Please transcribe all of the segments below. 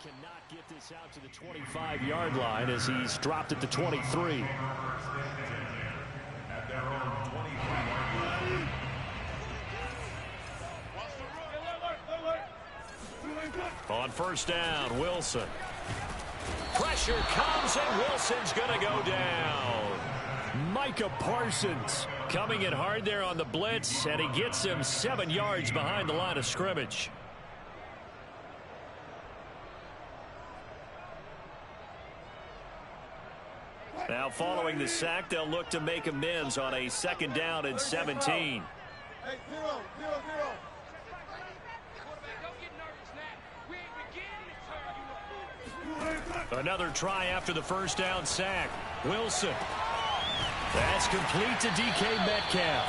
cannot get this out to the 25-yard line as he's dropped at the 23. On first down, Wilson. Pressure comes, and Wilson's going to go down. Micah Parsons coming in hard there on the blitz, and he gets him 7 yards behind the line of scrimmage. Now following the sack, they'll look to make amends on a 2nd down and 17. Another try after the first down sack. Wilson. That's complete to DK Metcalf.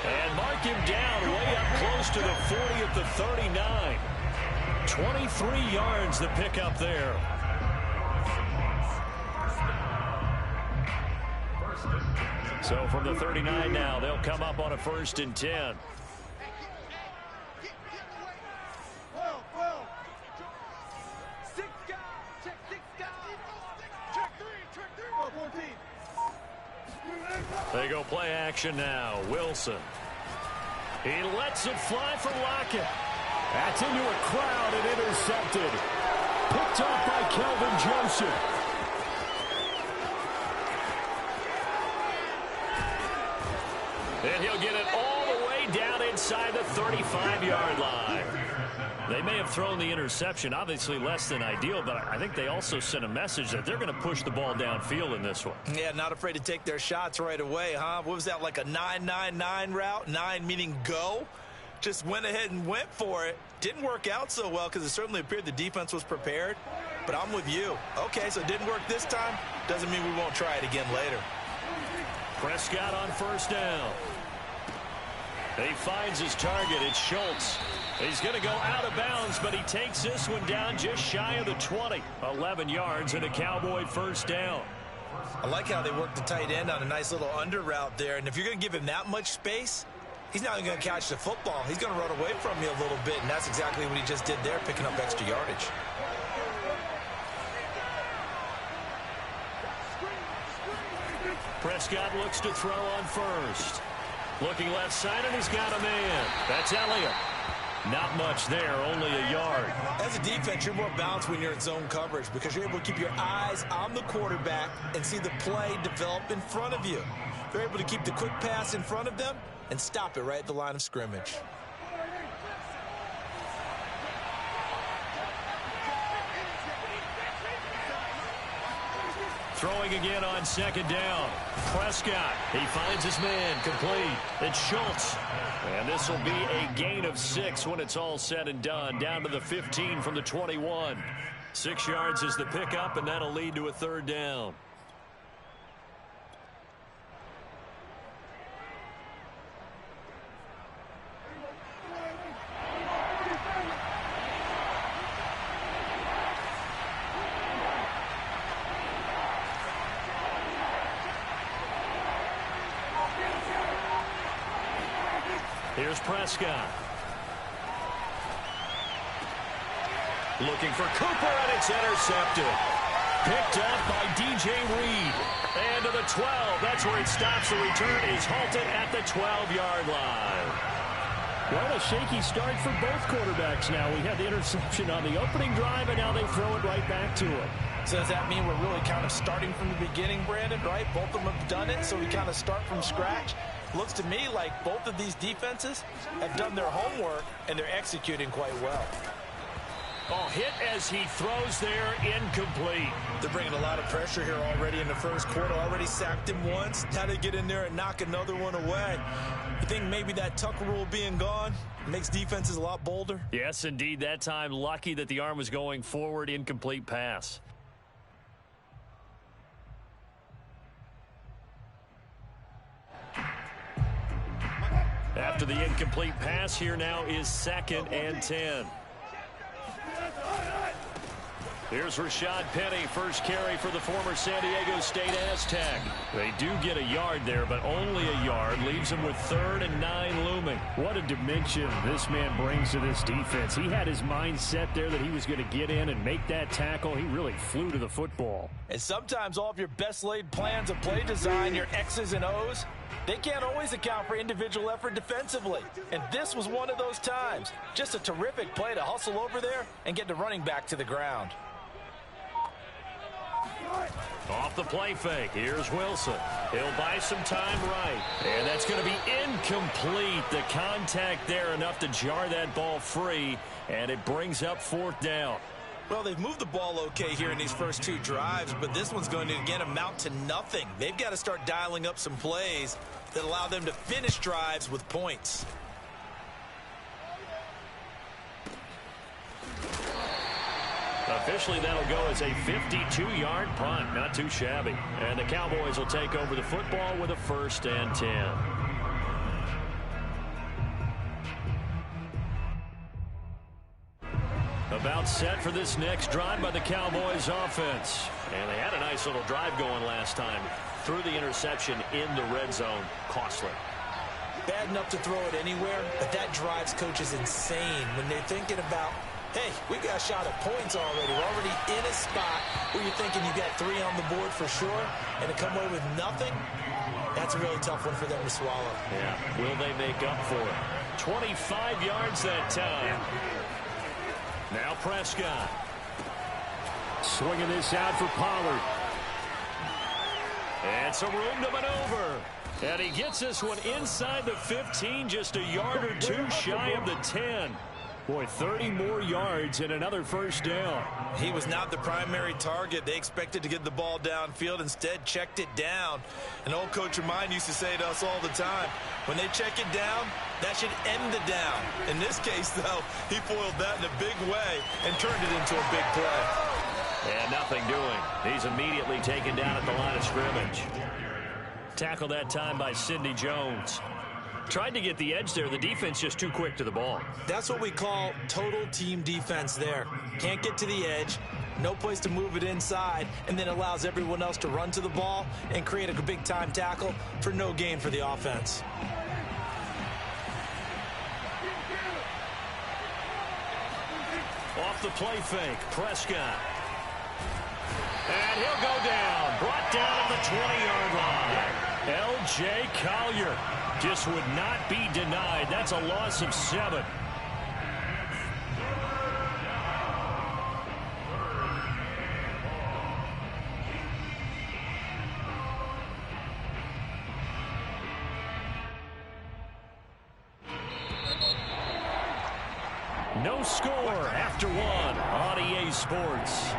And mark him down way up close to the 40 at the 39. 23 yards the pickup there. So from the 39 now, they'll come up on a 1st and 10. They go play action now. Wilson. He lets it fly for Lockett. That's into a crowd and intercepted. Picked up by Kelvin Joseph. And he'll get it all the way down inside the 35-yard line. They may have thrown the interception, obviously less than ideal, but I think they also sent a message that they're going to push the ball downfield in this one. Yeah, not afraid to take their shots right away, huh? What was that, like a 9-9-9 route? 9 meaning go? Just went ahead and went for it. Didn't work out so well because it certainly appeared the defense was prepared. But I'm with you. Okay, so it didn't work this time. Doesn't mean we won't try it again later. Prescott on first down. He finds his target. It's Schultz. He's going to go out of bounds, but he takes this one down just shy of the 20. 11 yards and a Cowboy first down. I like how they work the tight end on a nice little under route there. And if you're going to give him that much space, he's not going to catch the football. He's going to run away from you a little bit, and that's exactly what he just did there, picking up extra yardage. Prescott looks to throw on first. Looking left side, and he's got a man. That's Elliott. Not much there, only a yard. As a defense, you're more balanced when you're in zone coverage because you're able to keep your eyes on the quarterback and see the play develop in front of you. They're able to keep the quick pass in front of them and stop it right at the line of scrimmage. Throwing again on 2nd down. Prescott, he finds his man, complete. It's Schultz. And this will be a gain of 6 when it's all said and done. Down to the 15 from the 21. 6 yards is the pickup, and that'll lead to a 3rd down. Here's Prescott. Looking for Cooper, and it's intercepted. Picked up by DJ Reed. And to the 12. That's where it stops. The return is halted at the 12-yard line. Well, a shaky start for both quarterbacks now. We had the interception on the opening drive, and now they throw it right back to him. So does that mean we're really kind of starting from the beginning, Brandon, right? Both of them have done it, so we kind of start from scratch. Looks to me like both of these defenses have done their homework, and they're executing quite well. Oh, hit as he throws there, incomplete. They're bringing a lot of pressure here already in the first quarter. Already sacked him once. Now they get in there and knock another one away. You think maybe that Tucker rule being gone makes defenses a lot bolder? Yes, indeed. That time, lucky that the arm was going forward, incomplete pass. After the incomplete pass, here now is 2nd and 10. Here's Rashad Penny, first carry for the former San Diego State Aztec. They do get a yard there, but only a yard. Leaves them with 3rd and 9 looming. What a dimension this man brings to this defense. He had his mind set there that he was going to get in and make that tackle. He really flew to the football. And sometimes all of your best laid plans of play design, your X's and O's, they can't always account for individual effort defensively. And this was one of those times. Just a terrific play to hustle over there and get the running back to the ground. Off the play fake, here's Wilson. He'll buy some time right. And that's going to be incomplete. The contact there enough to jar that ball free, and it brings up 4th down. Well, they've moved the ball okay here in these first 2 drives, but this one's going to, again, amount to nothing. They've got to start dialing up some plays that allow them to finish drives with points. Officially, that'll go as a 52-yard punt. Not too shabby. And the Cowboys will take over the football with a 1st and 10. About set for this next drive by the Cowboys offense. And they had a nice little drive going last time. Threw the interception in the red zone. Costly. Bad enough to throw it anywhere, but that drives coaches insane when they're thinking about, hey, we got a shot at points already. We're already in a spot where you're thinking you got 3 on the board for sure, and to come away with nothing, that's a really tough one for them to swallow. Yeah, will they make up for it? 25 yards that time. Now Prescott. Swinging this out for Pollard. And some room to maneuver. And he gets this one inside the 15, just a yard or 2 shy of the 10. Boy, 30 more yards and another 1st down. He was not the primary target. They expected to get the ball downfield. Instead, checked it down. An old coach of mine used to say to us all the time, when they check it down, that should end the down. In this case, though, he foiled that in a big way and turned it into a big play. And nothing doing. He's immediately taken down at the line of scrimmage. Tackled that time by Sidney Jones. Tried to get the edge there. The defense just too quick to the ball. That's what we call total team defense there. Can't get to the edge, no place to move it inside, and then allows everyone else to run to the ball and create a big-time tackle for no gain for the offense. Off the play fake, Prescott. And he'll go down. Brought down at the 20-yard line. L.J. Collier just would not be denied. That's a loss of 7. No score after 1 on EA Sports.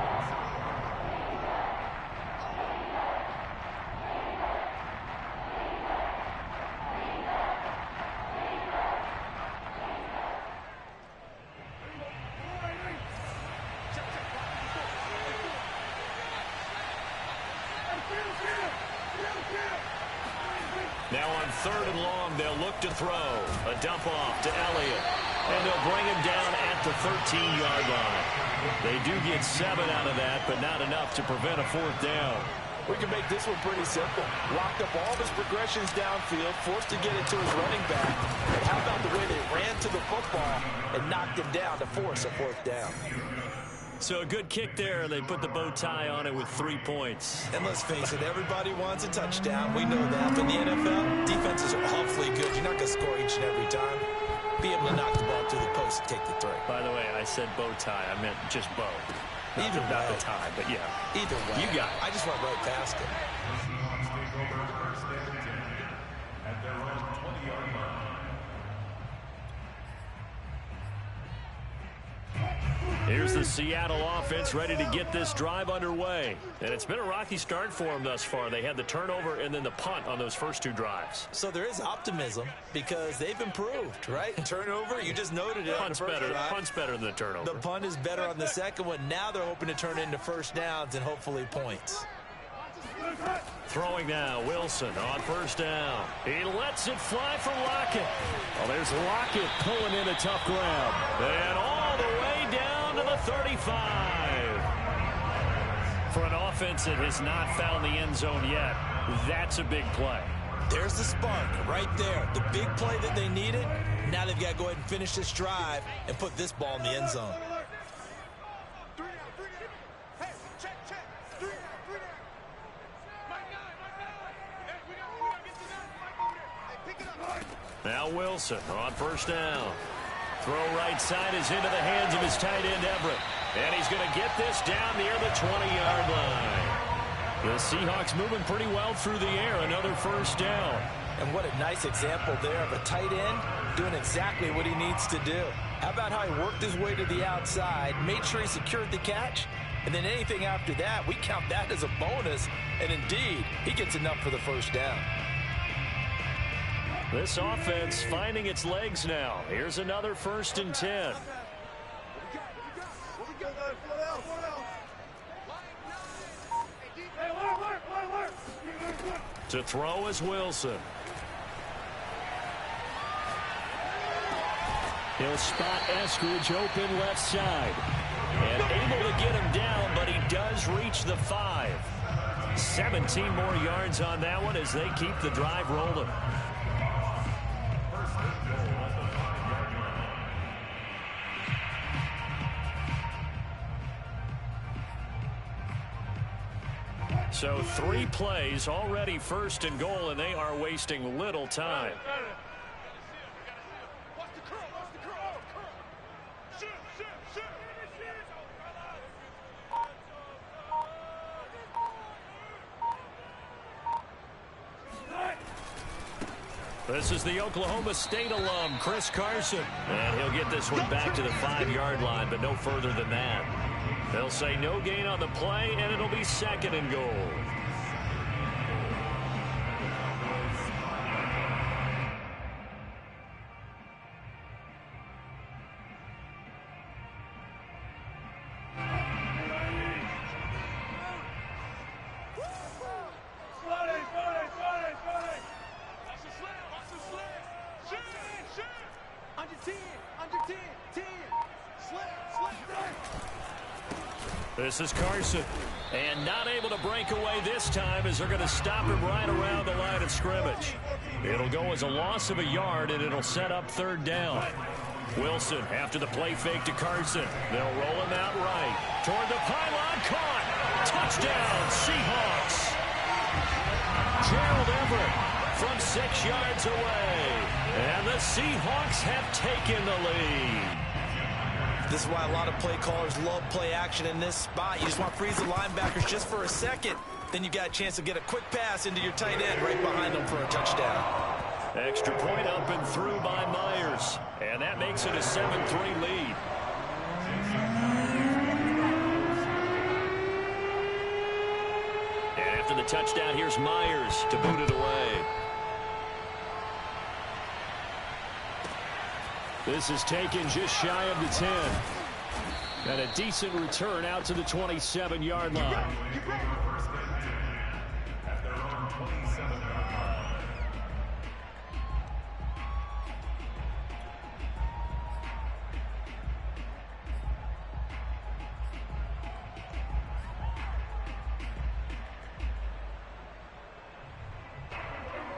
Now on 3rd and long, they'll look to throw. A dump off to Elliott. And they'll bring him down at the 13-yard line. They do get 7 out of that, but not enough to prevent a 4th down. We can make this one pretty simple. Locked up all of his progressions downfield, forced to get it to his running back. And how about the way they ran to the football and knocked him down to force a 4th down? So a good kick there. They put the bow tie on it with 3 points. And let's face it, everybody wants a touchdown. We know that. But in the NFL, defenses are awfully good. You're not going to score each and every time. Be able to knock the ball through the post and take the throw. By the way, I said bow tie. I meant just bow. Either way. Not the tie, but yeah. Either way. You got it. I just went right past it. Here's the Seattle offense ready to get this drive underway. And it's been a rocky start for them thus far. They had the turnover and then the punt on those first 2 drives. So there is optimism because they've improved, right? Turnover, you just noted it. Punt's better than the turnover. The punt is better on the second one. Now they're hoping to turn it into 1st downs and hopefully points. Throwing now, Wilson on 1st down. He lets it fly for Lockett. Well, there's Lockett pulling in a tough grab. And all the way down to the 35. For an offense that has not found the end zone yet, that's a big play. There's the spark right there. The big play that they needed. Now they've got to go ahead and finish this drive and put this ball in the end zone. Now Wilson on first down. Throw right side is into the hands of his tight end, Everett. And he's going to get this down near the 20-yard line. The Seahawks moving pretty well through the air. Another first down. And what a nice example there of a tight end doing exactly what he needs to do. How about how he worked his way to the outside, made sure he secured the catch, and then anything after that, we count that as a bonus. And indeed, he gets enough for the first down. This offense finding its legs now. Here's another 1st and 10. To throw is Wilson. He'll spot Eskridge open left side. And able to get him down, but he does reach the 5. 17 more yards on that one as they keep the drive rolling. So 3 plays, already 1st and goal, and they are wasting little time. This is the Oklahoma State alum, Chris Carson. And he'll get this one back to the 5-yard line, but no further than that. They'll say no gain on the play, and it'll be 2nd and goal. This is Carson, and not able to break away this time as they're going to stop him right around the line of scrimmage. It'll go as a loss of a yard, and it'll set up 3rd down. Wilson after the play fake to Carson. They'll roll him out right. Toward the pylon, caught. Touchdown, Seahawks. Gerald Everett from 6 yards away. And the Seahawks have taken the lead. This is why a lot of play callers love play action in this spot. You just want to freeze the linebackers just for a second. Then you got a chance to get a quick pass into your tight end right behind them for a touchdown. Extra point up and through by Myers. And that makes it a 7-3 lead. And after the touchdown, here's Myers to boot it away. This is taken just shy of the 10. And a decent return out to the 27-yard line.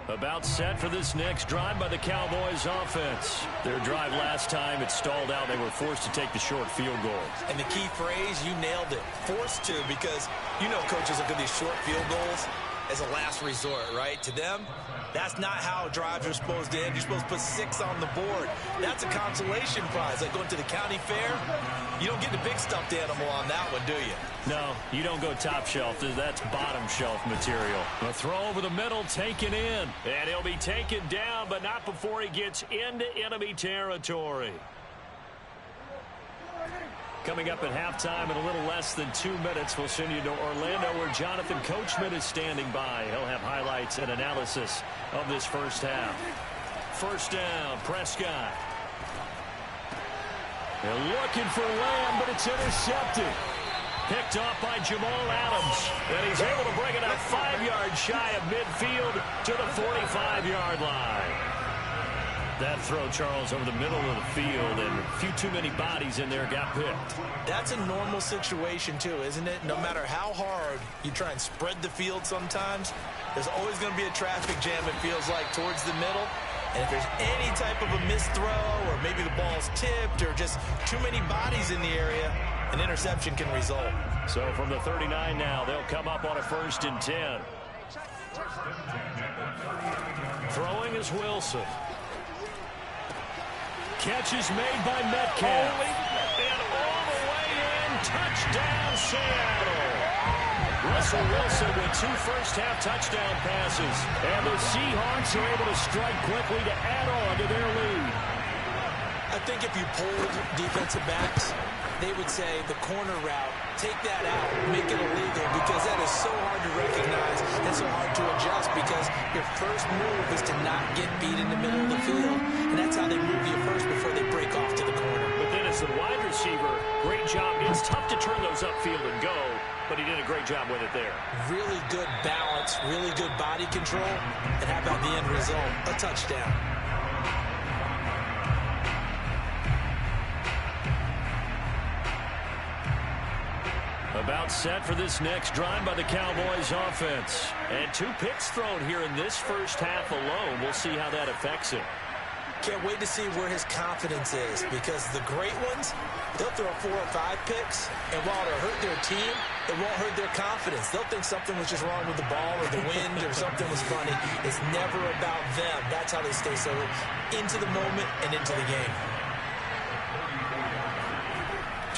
About set for this next drive by the Cowboys offense. Their drive last time, it stalled out. They were forced to take the short field goal. And the key phrase, you nailed it. Forced to, because you know coaches look at these short field goals as a last resort, right? To them, that's not how drives are supposed to end. You're supposed to put 6 on the board. That's a consolation prize. Like going to the county fair, you don't get the big stuffed animal on that one, do you? No, you don't go top shelf. That's bottom shelf material. The throw over the middle taken in. And he'll be taken down, but not before he gets into enemy territory. Coming up at halftime in a little less than 2 minutes, we'll send you to Orlando where Jonathan Coachman is standing by. He'll have highlights and analysis of this first half. First down, Prescott. They're looking for Lamb, but it's intercepted. Picked off by Jamal Adams. And he's able to bring it up 5 yards shy of midfield to the 45-yard line. That throw, Charles, over the middle of the field, and a few too many bodies in there got picked. That's a normal situation, too, isn't it? No matter how hard you try and spread the field sometimes, there's always going to be a traffic jam, it feels like, towards the middle. And if there's any type of a missed throw, or maybe the ball's tipped, or just too many bodies in the area, an interception can result. So from the 39 now, they'll come up on a 1st and 10. Throwing is Wilson. Catch is made by Metcalf. And all the way in, touchdown Seattle. Russell Wilson with 2 first-half touchdown passes. And the Seahawks are able to strike quickly to add on to their lead. I think if you polled defensive backs, they would say the corner route, take that out, make it illegal, because that is so hard to recognize and so hard to adjust, because your first move is to not get beat in the middle of the field, and that's how they move you first before they break off to the corner. But then as the wide receiver, great job. It's tough to turn those upfield and go, but he did a great job with it there. Really good balance, really good body control, and how about the end result? A touchdown. About set for this next drive by the Cowboys offense. And 2 picks thrown here in this first half alone. We'll see how that affects him. Can't wait to see where his confidence is, because the great ones, they'll throw 4 or 5 picks, and while it'll hurt their team, it won't hurt their confidence. They'll think something was just wrong with the ball or the wind or something was funny. It's never about them. That's how they stay so into the moment and into the game.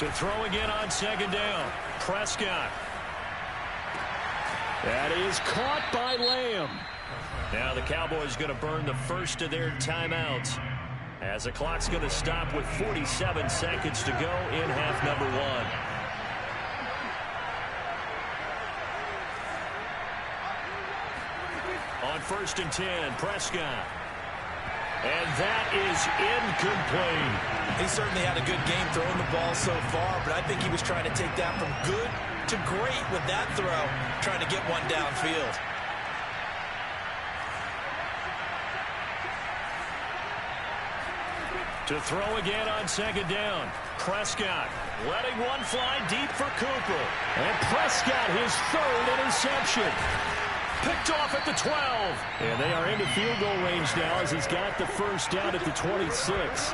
To throw again on 2nd down. Prescott. That is caught by Lamb. Now the Cowboys going to burn the first of their timeouts, as the clock's going to stop with 47 seconds to go in half number 1. On 1st and 10, Prescott. And that is incomplete. He certainly had a good game throwing the ball so far, but I think he was trying to take that from good to great with that throw, trying to get one downfield. To throw again on 2nd down. Prescott letting one fly deep for Cooper. And Prescott, his 3rd interception. Picked off at the 12. And they are into field goal range now, as he's got the first down at the 26.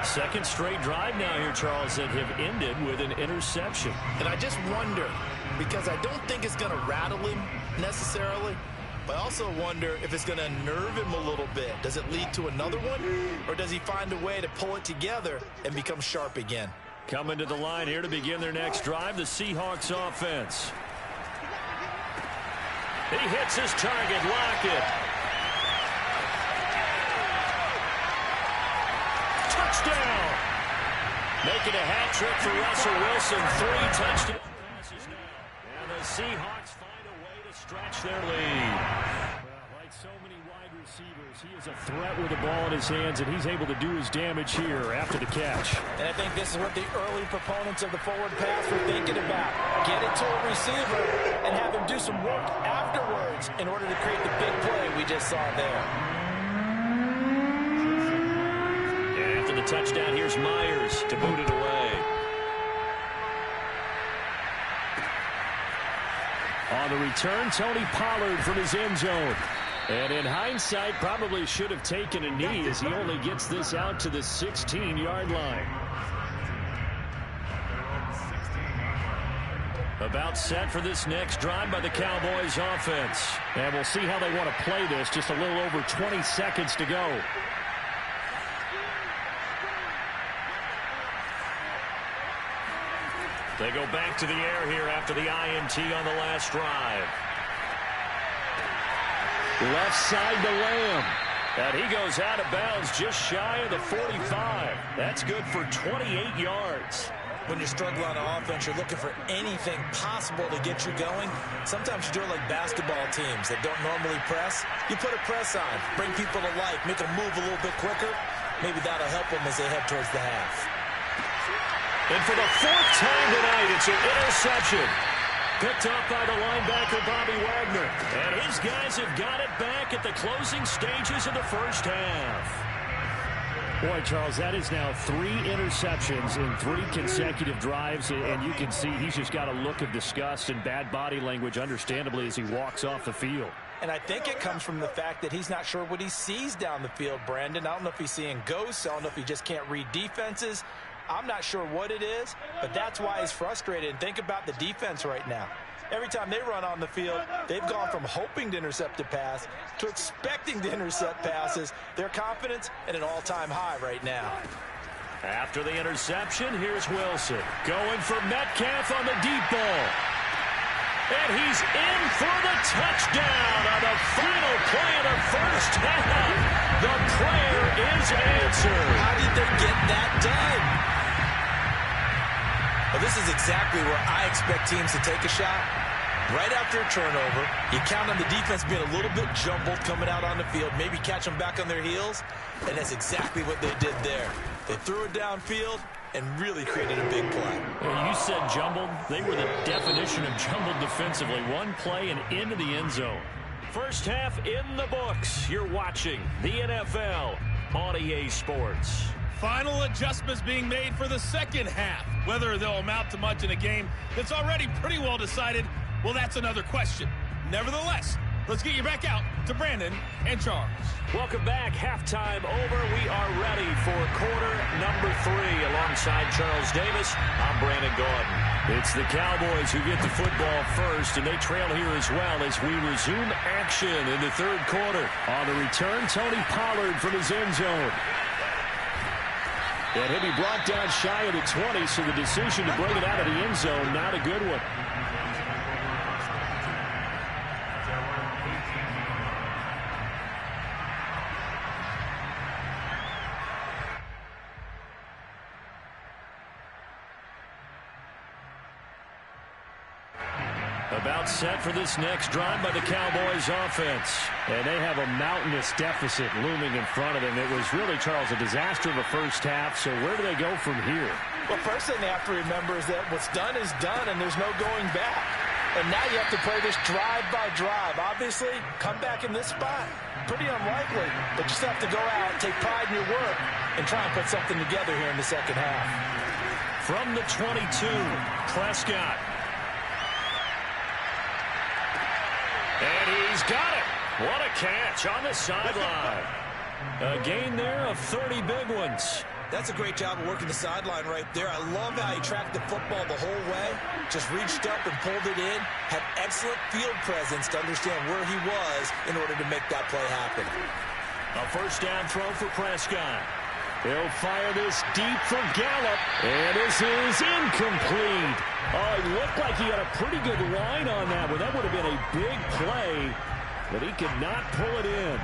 Second straight drive now here, Charles, that have ended with an interception. And I just wonder, because I don't think it's going to rattle him necessarily, but I also wonder if it's going to nerve him a little bit. Does it lead to another one, or does he find a way to pull it together and become sharp again? Coming to the line here to begin their next drive, the Seahawks offense. He hits his target, Lockett. Touchdown! Making a hat trick for Russell Wilson. 3 touchdown passes now. And the Seahawks find a way to stretch their lead. Well, like so many wide receivers, he is a threat with the ball in his hands, and he's able to do his damage here after the catch. And I think this is what the early proponents of the forward pass were thinking about. Get it to a receiver and have him do some work afterwards in order to create the big play we just saw there. And after the touchdown, here's Myers to boot it away. On the return, Tony Pollard from his end zone. And in hindsight, probably should have taken a knee, as he only gets this out to the 16-yard line. About set for this next drive by the Cowboys offense. And we'll see how they want to play this. Just a little over 20 seconds to go. They go back to the air here after the INT on the last drive. Left side to Lamb. And he goes out of bounds just shy of the 45. That's good for 28 yards. When you struggle on offense, you're looking for anything possible to get you going. Sometimes you do it like basketball teams that don't normally press. You put a press on, bring people to life, make them move a little bit quicker. Maybe that'll help them as they head towards the half. And for the 4th time tonight, it's an interception. Picked up by the linebacker, Bobby Wagner. And his guys have got it back at the closing stages of the first half. Boy, Charles, that is now 3 interceptions in 3 consecutive drives, and you can see he's just got a look of disgust and bad body language, understandably, as he walks off the field. And I think it comes from the fact that he's not sure what he sees down the field, Brandon. I don't know if he's seeing ghosts. I don't know if he just can't read defenses. I'm not sure what it is, but that's why he's frustrated. And think about the defense right now. Every time they run on the field, they've gone from hoping to intercept a pass to expecting to intercept passes. Their confidence at an all-time high right now. After the interception, here's Wilson going for Metcalf on the deep ball. And he's in for the touchdown on the final play of the first half. The prayer is answered. How did they get that done? Well, this is exactly where I expect teams to take a shot. Right after a turnover, you count on the defense being a little bit jumbled coming out on the field, maybe catch them back on their heels, and that's exactly what they did there. They threw it downfield and really created a big play. You said jumbled. They were the definition of jumbled defensively. One play and into the end zone. First half in the books. You're watching the NFL on EA Sports. Final adjustments being made for the second half. Whether they'll amount to much in a game that's already pretty well decided, well, that's another question. Nevertheless, let's get you back out to Brandon and Charles. Welcome back. Halftime over. We are ready for quarter number 3. Alongside Charles Davis, I'm Brandon Gaudin. It's the Cowboys who get the football first, and they trail here as well as we resume action in the third quarter. On the return, Tony Pollard from his end zone. And he'll be brought down shy of the 20, so the decision to bring it out of the end zone, not a good one. About set for this next drive by the Cowboys offense. And they have a mountainous deficit looming in front of them. It was really, Charles, a disaster of a first half. So where do they go from here? Well, first thing they have to remember is that what's done is done, and there's no going back. And now you have to play this drive by drive. Obviously, come back in this spot. Pretty unlikely, but you just have to go out, take pride in your work, and try and put something together here in the second half. From the 22, Prescott. And he's got it. What a catch on the sideline. A gain there of 30 big ones. That's a great job of working the sideline right there. I love how he tracked the football the whole way. Just reached up and pulled it in. Had excellent field presence to understand where he was in order to make that play happen. A first down throw for Prescott. He'll fire this deep for Gallup. And this is incomplete. Oh, it looked like he had a pretty good line on that one. That would have been a big play, but he could not pull it in.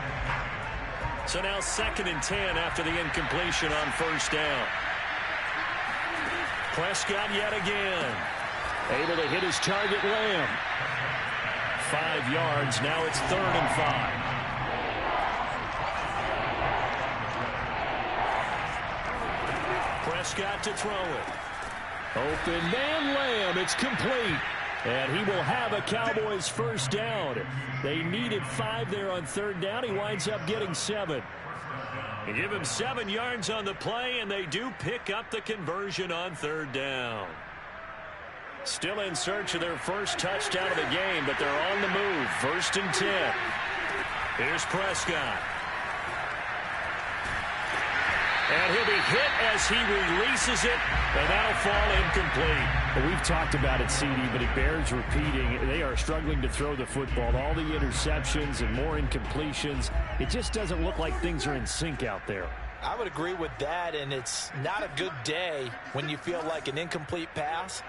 So now 2nd and 10 after the incompletion on first down. Prescott yet again. Able to hit his target, Lamb. 5 yards. Now it's 3rd and 5. Prescott to throw it. Open man, Lamb. It's complete. And he will have a Cowboys first down. They needed 5 there on 3rd down. He winds up getting 7. They give him 7 yards on the play, and they do pick up the conversion on 3rd down. Still in search of their first touchdown of the game, but they're on the move. 1st and 10. Here's Prescott. And he'll be hit as he releases it, and that'll fall incomplete. Well, we've talked about it, CD, but it bears repeating. They are struggling to throw the football. All the interceptions and more incompletions. It just doesn't look like things are in sync out there. I would agree with that, and it's not a good day when you feel like an incomplete pass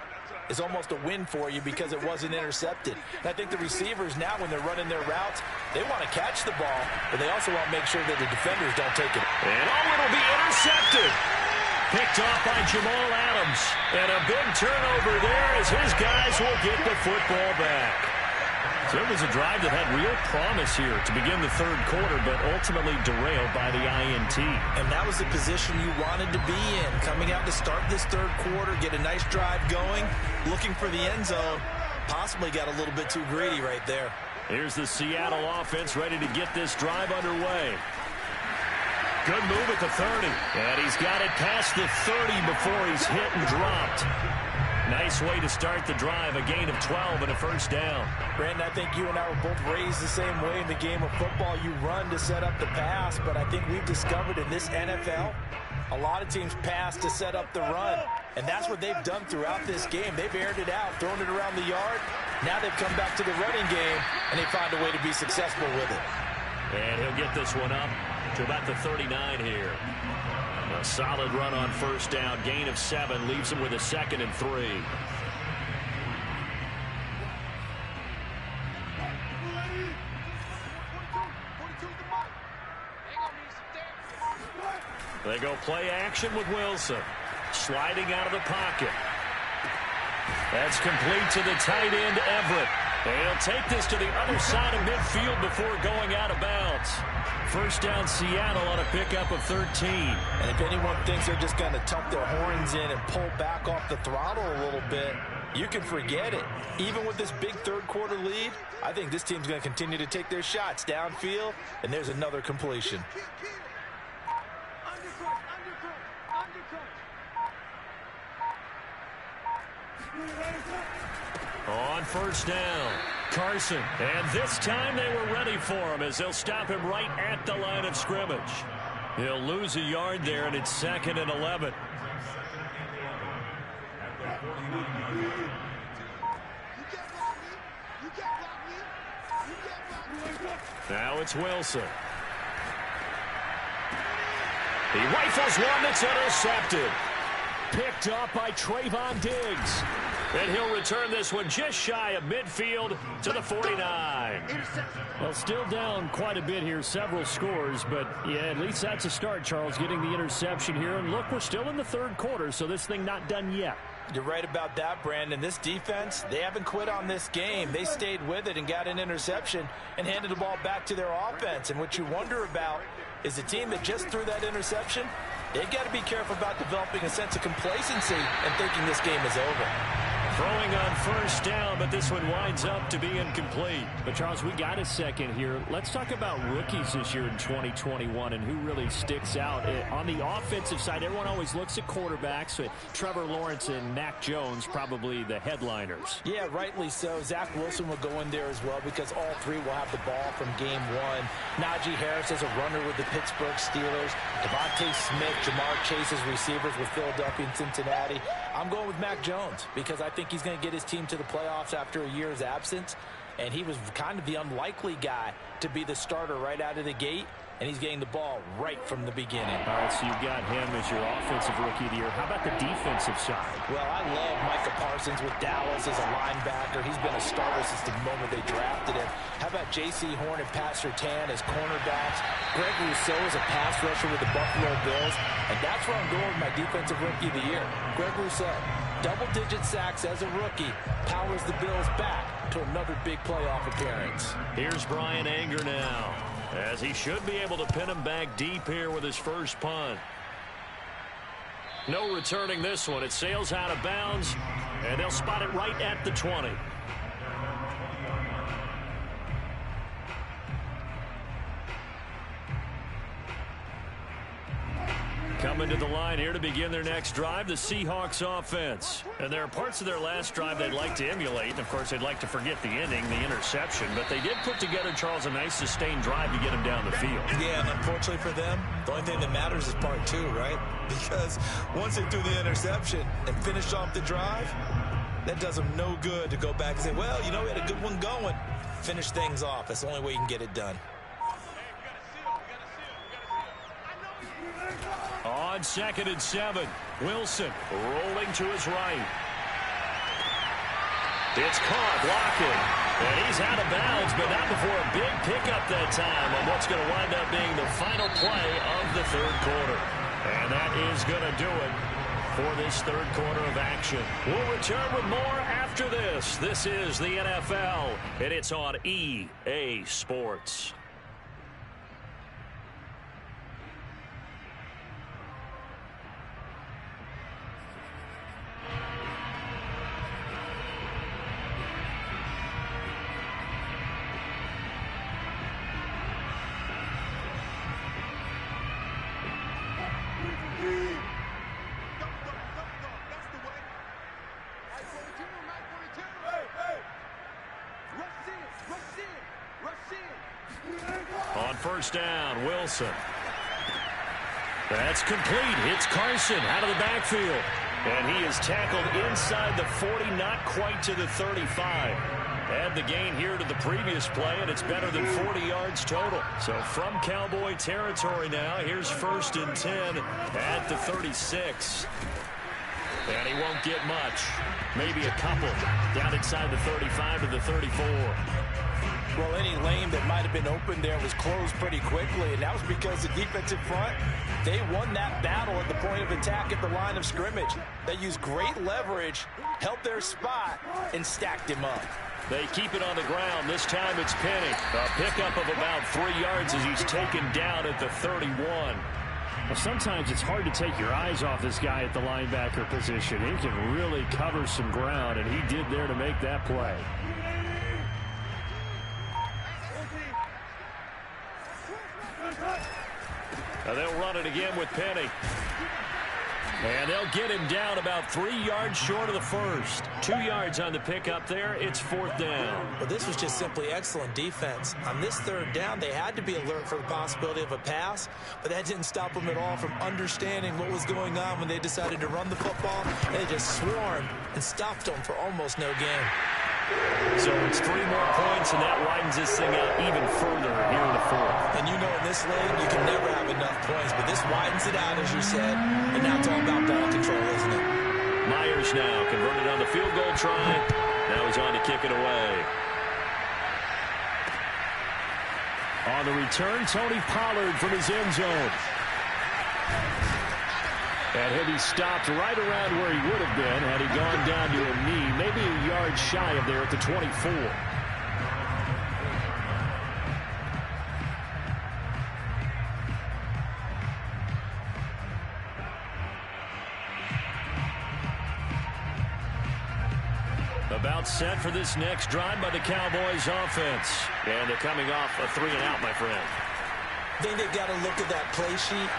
is almost a win for you because it wasn't intercepted. And I think the receivers now, when they're running their routes, they want to catch the ball, but they also want to make sure that the defenders don't take it. And it'll be intercepted. Picked off by Jamal Adams. And a big turnover there as his guys will get the football back. So it was a drive that had real promise here to begin the 3rd quarter, but ultimately derailed by the INT. And that was the position you wanted to be in. Coming out to start this 3rd quarter, get a nice drive going, looking for the end zone. Possibly got a little bit too greedy right there. Here's the Seattle offense ready to get this drive underway. Good move at the 30. And he's got it past the 30 before he's hit and dropped. Nice way to start the drive. A gain of 12 and a first down. Brandon, I think you and I were both raised the same way in the game of football. You run to set up the pass, but I think we've discovered in this NFL, a lot of teams pass to set up the run. And that's what they've done throughout this game. They've aired it out, thrown it around the yard. Now they've come back to the running game, and they find a way to be successful with it. And he'll get this one up to about the 39 here. A solid run on first down. Gain of 7 leaves him with a 2nd and 3. They go play action with Wilson. Sliding out of the pocket. That's complete to the tight end, Everett. They'll take this to the other side of midfield before going out of bounds. First down, Seattle on a pickup of 13. And if anyone thinks they're just going to tuck their horns in and pull back off the throttle a little bit, you can forget it. Even with this big third-quarter lead, I think this team's going to continue to take their shots downfield, and there's another completion. On first down, Carson. And this time they were ready for him as they'll stop him right at the line of scrimmage. He'll lose a yard there, and it's 2nd and 11. Now it's Wilson. He rifles one that's intercepted. Picked up by Trayvon Diggs. And he'll return this one just shy of midfield to the 49. Well, still down quite a bit here, several scores, but yeah, at least that's a start, Charles, getting the interception here. And look, we're still in the third quarter, so this thing not done yet. You're right about that, Brandon. This defense, they haven't quit on this game. They stayed with it and got an interception and handed the ball back to their offense. And what you wonder about is the team that just threw that interception, they've got to be careful about developing a sense of complacency and thinking this game is over. Throwing on first down, but this one winds up to be incomplete. But, Charles, we got a second here. Let's talk about rookies this year in 2021 and who really sticks out. On the offensive side, everyone always looks at quarterbacks. Trevor Lawrence and Mac Jones, probably the headliners. Yeah, rightly so. Zach Wilson will go in there as well because all three will have the ball from game one. Najee Harris is a runner with the Pittsburgh Steelers. Devontae Smith, Jamar Chase as receivers with Philadelphia and Cincinnati. I'm going with Mac Jones because I think he's going to get his team to the playoffs after a year's absence, and he was kind of the unlikely guy to be the starter right out of the gate, and he's getting the ball right from the beginning. All right, so you've got him as your offensive rookie of the year. How about the defensive side? Well, I love Micah Parsons with Dallas as a linebacker. He's been a starter since the moment they drafted him. How about J.C. Horn and Pat Surtain as cornerbacks? Greg Rousseau is a pass rusher with the Buffalo Bills, and that's where I'm going with my defensive rookie of the year, Greg Rousseau. Double-digit sacks as a rookie, powers the Bills back to another big playoff appearance. Here's Brian Anger now, as he should be able to pin him back deep here with his first punt. No returning this one. It sails out of bounds, and they'll spot it right at the 20. Coming to the line here to begin their next drive, the Seahawks offense. And there are parts of their last drive they'd like to emulate. And, of course, they'd like to forget the ending, the interception. But they did put together, Charles, a nice sustained drive to get them down the field. Yeah, and unfortunately for them, the only thing that matters is part two, right? Because once they threw the interception and finished off the drive, that does them no good to go back and say, well, you know, we had a good one going. Finish things off. That's the only way you can get it done. On 2nd and 7, Wilson rolling to his right. It's caught, blocking, and he's out of bounds, but not before a big pickup that time on what's going to wind up being the final play of the third quarter. And that is going to do it for this third quarter of action. We'll return with more after this. This is the NFL, and it's on EA Sports. On first down, Wilson. That's complete. Hits Carson out of the backfield. And he is tackled inside the 40, not quite to the 35. Add the gain here to the previous play, and it's better than 40 yards total. So from Cowboy territory now, here's 1st and 10 at the 36. And he won't get much. Maybe a couple down inside the 35 to the 34. Well, any lane that might have been open there was closed pretty quickly, and that was because the defensive front, they won that battle at the point of attack at the line of scrimmage. They used great leverage, held their spot, and stacked him up. They keep it on the ground. This time it's Penny. A pickup of about 3 yards as he's taken down at the 31. Well, sometimes it's hard to take your eyes off this guy at the linebacker position. He can really cover some ground, and he did there to make that play. Now they'll run it again with Penny. And they'll get him down about 3 yards short of the first. 2 yards on the pickup there. It's 4th down. Well, this was just simply excellent defense. On this 3rd down, they had to be alert for the possibility of a pass, but that didn't stop them at all from understanding what was going on when they decided to run the football. They just swarmed and stopped them for almost no gain. So it's 3 more points, and that widens this thing out even further here in the 4th. And you know in this league, you can never have enough points, but this widens it out, as you said, and now it's all about ball control, isn't it? Myers now converted on the field goal try. Now he's on to kick it away. On the return, Tony Pollard from his end zone. And he'll be stopped right around where he would have been had he gone down to a knee, maybe a yard shy of there at the 24. About set for this next drive by the Cowboys offense. And they're coming off a 3-and-out, my friend. I think they've got to look at that play sheet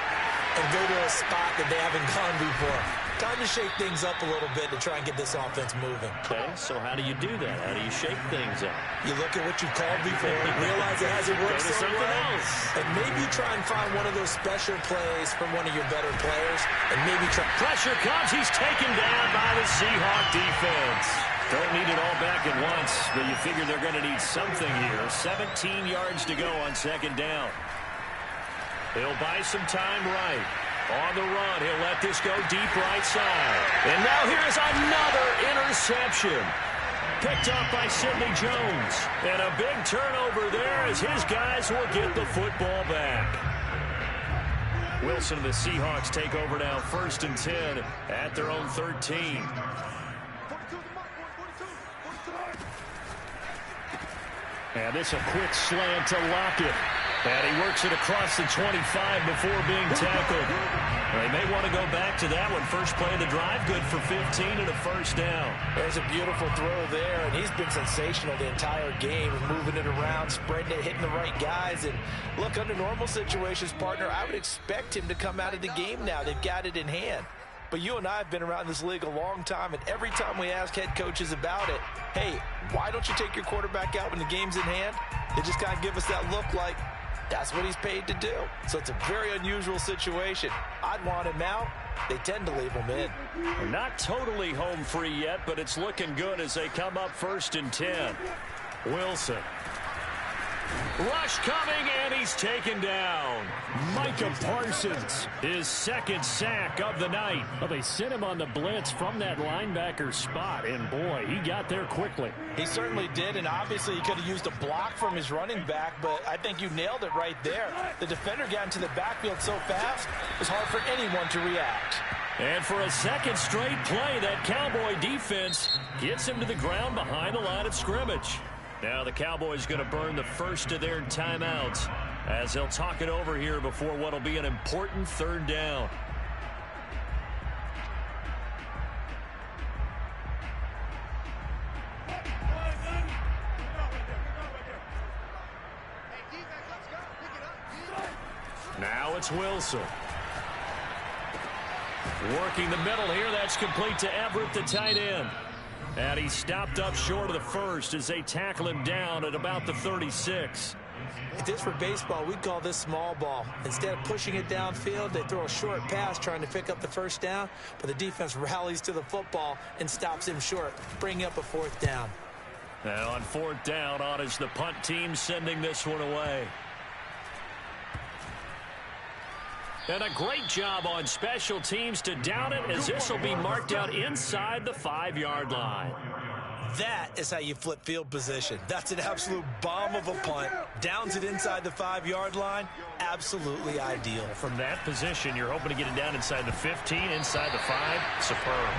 and go to a spot that they haven't gone before. Time to shake things up a little bit to try and get this offense moving. Okay, so how do you do that? How do you shake things up? You look at what you've called before, realize it hasn't worked so well, and maybe try and find one of those special plays from one of your better players, and maybe try. Pressure comes. He's taken down by the Seahawk defense. Don't need it all back at once, but you figure they're going to need something here. 17 yards to go on 2nd down. He'll buy some time right. On the run, he'll let this go deep right side. And now here's another interception. Picked up by Sidney Jones. And a big turnover there as his guys will get the football back. Wilson and the Seahawks take over now 1st and 10 at their own 13. And this a quick slant to Lockett. And he works it across the 25 before being tackled. They may want to go back to that one. First play of the drive, good for 15 and a 1st down. There's a beautiful throw there, and he's been sensational the entire game, moving it around, spreading it, hitting the right guys. And look, under normal situations, partner, I would expect him to come out of the game now. They've got it in hand. But you and I have been around this league a long time, and every time we ask head coaches about it, hey, why don't you take your quarterback out when the game's in hand? They just kind of give us that look like, that's what he's paid to do. So it's a very unusual situation. I'd want him out. They tend to leave him in. They're not totally home free yet, but it's looking good as they come up 1st and 10. Wilson. Rush coming, and he's taken down. Micah Parsons, his 2nd sack of the night. Well, they sent him on the blitz from that linebacker spot, and boy, he got there quickly. He certainly did, and obviously he could have used a block from his running back, but I think you nailed it right there. The defender got into the backfield so fast, it was hard for anyone to react. And for a 2nd straight play, that Cowboy defense gets him to the ground behind the line of scrimmage. Now the Cowboys going to burn the first of their timeouts as they'll talk it over here before what will be an important 3rd down. Now it's Wilson. Working the middle here. That's complete to Everett, the tight end. And he stopped up short of the first as they tackle him down at about the 36. If this were baseball, we'd call this small ball. Instead of pushing it downfield, they throw a short pass trying to pick up the first down, but the defense rallies to the football and stops him short, bringing up a fourth down. Now on fourth down, on is the punt team sending this one away. And a great job on special teams to down it, as this will be marked out inside the 5-yard line. That is how you flip field position. That's an absolute bomb of a punt. Downs it inside the 5-yard line. Absolutely ideal. From that position, you're hoping to get it down inside the 15, inside the 5. Superb.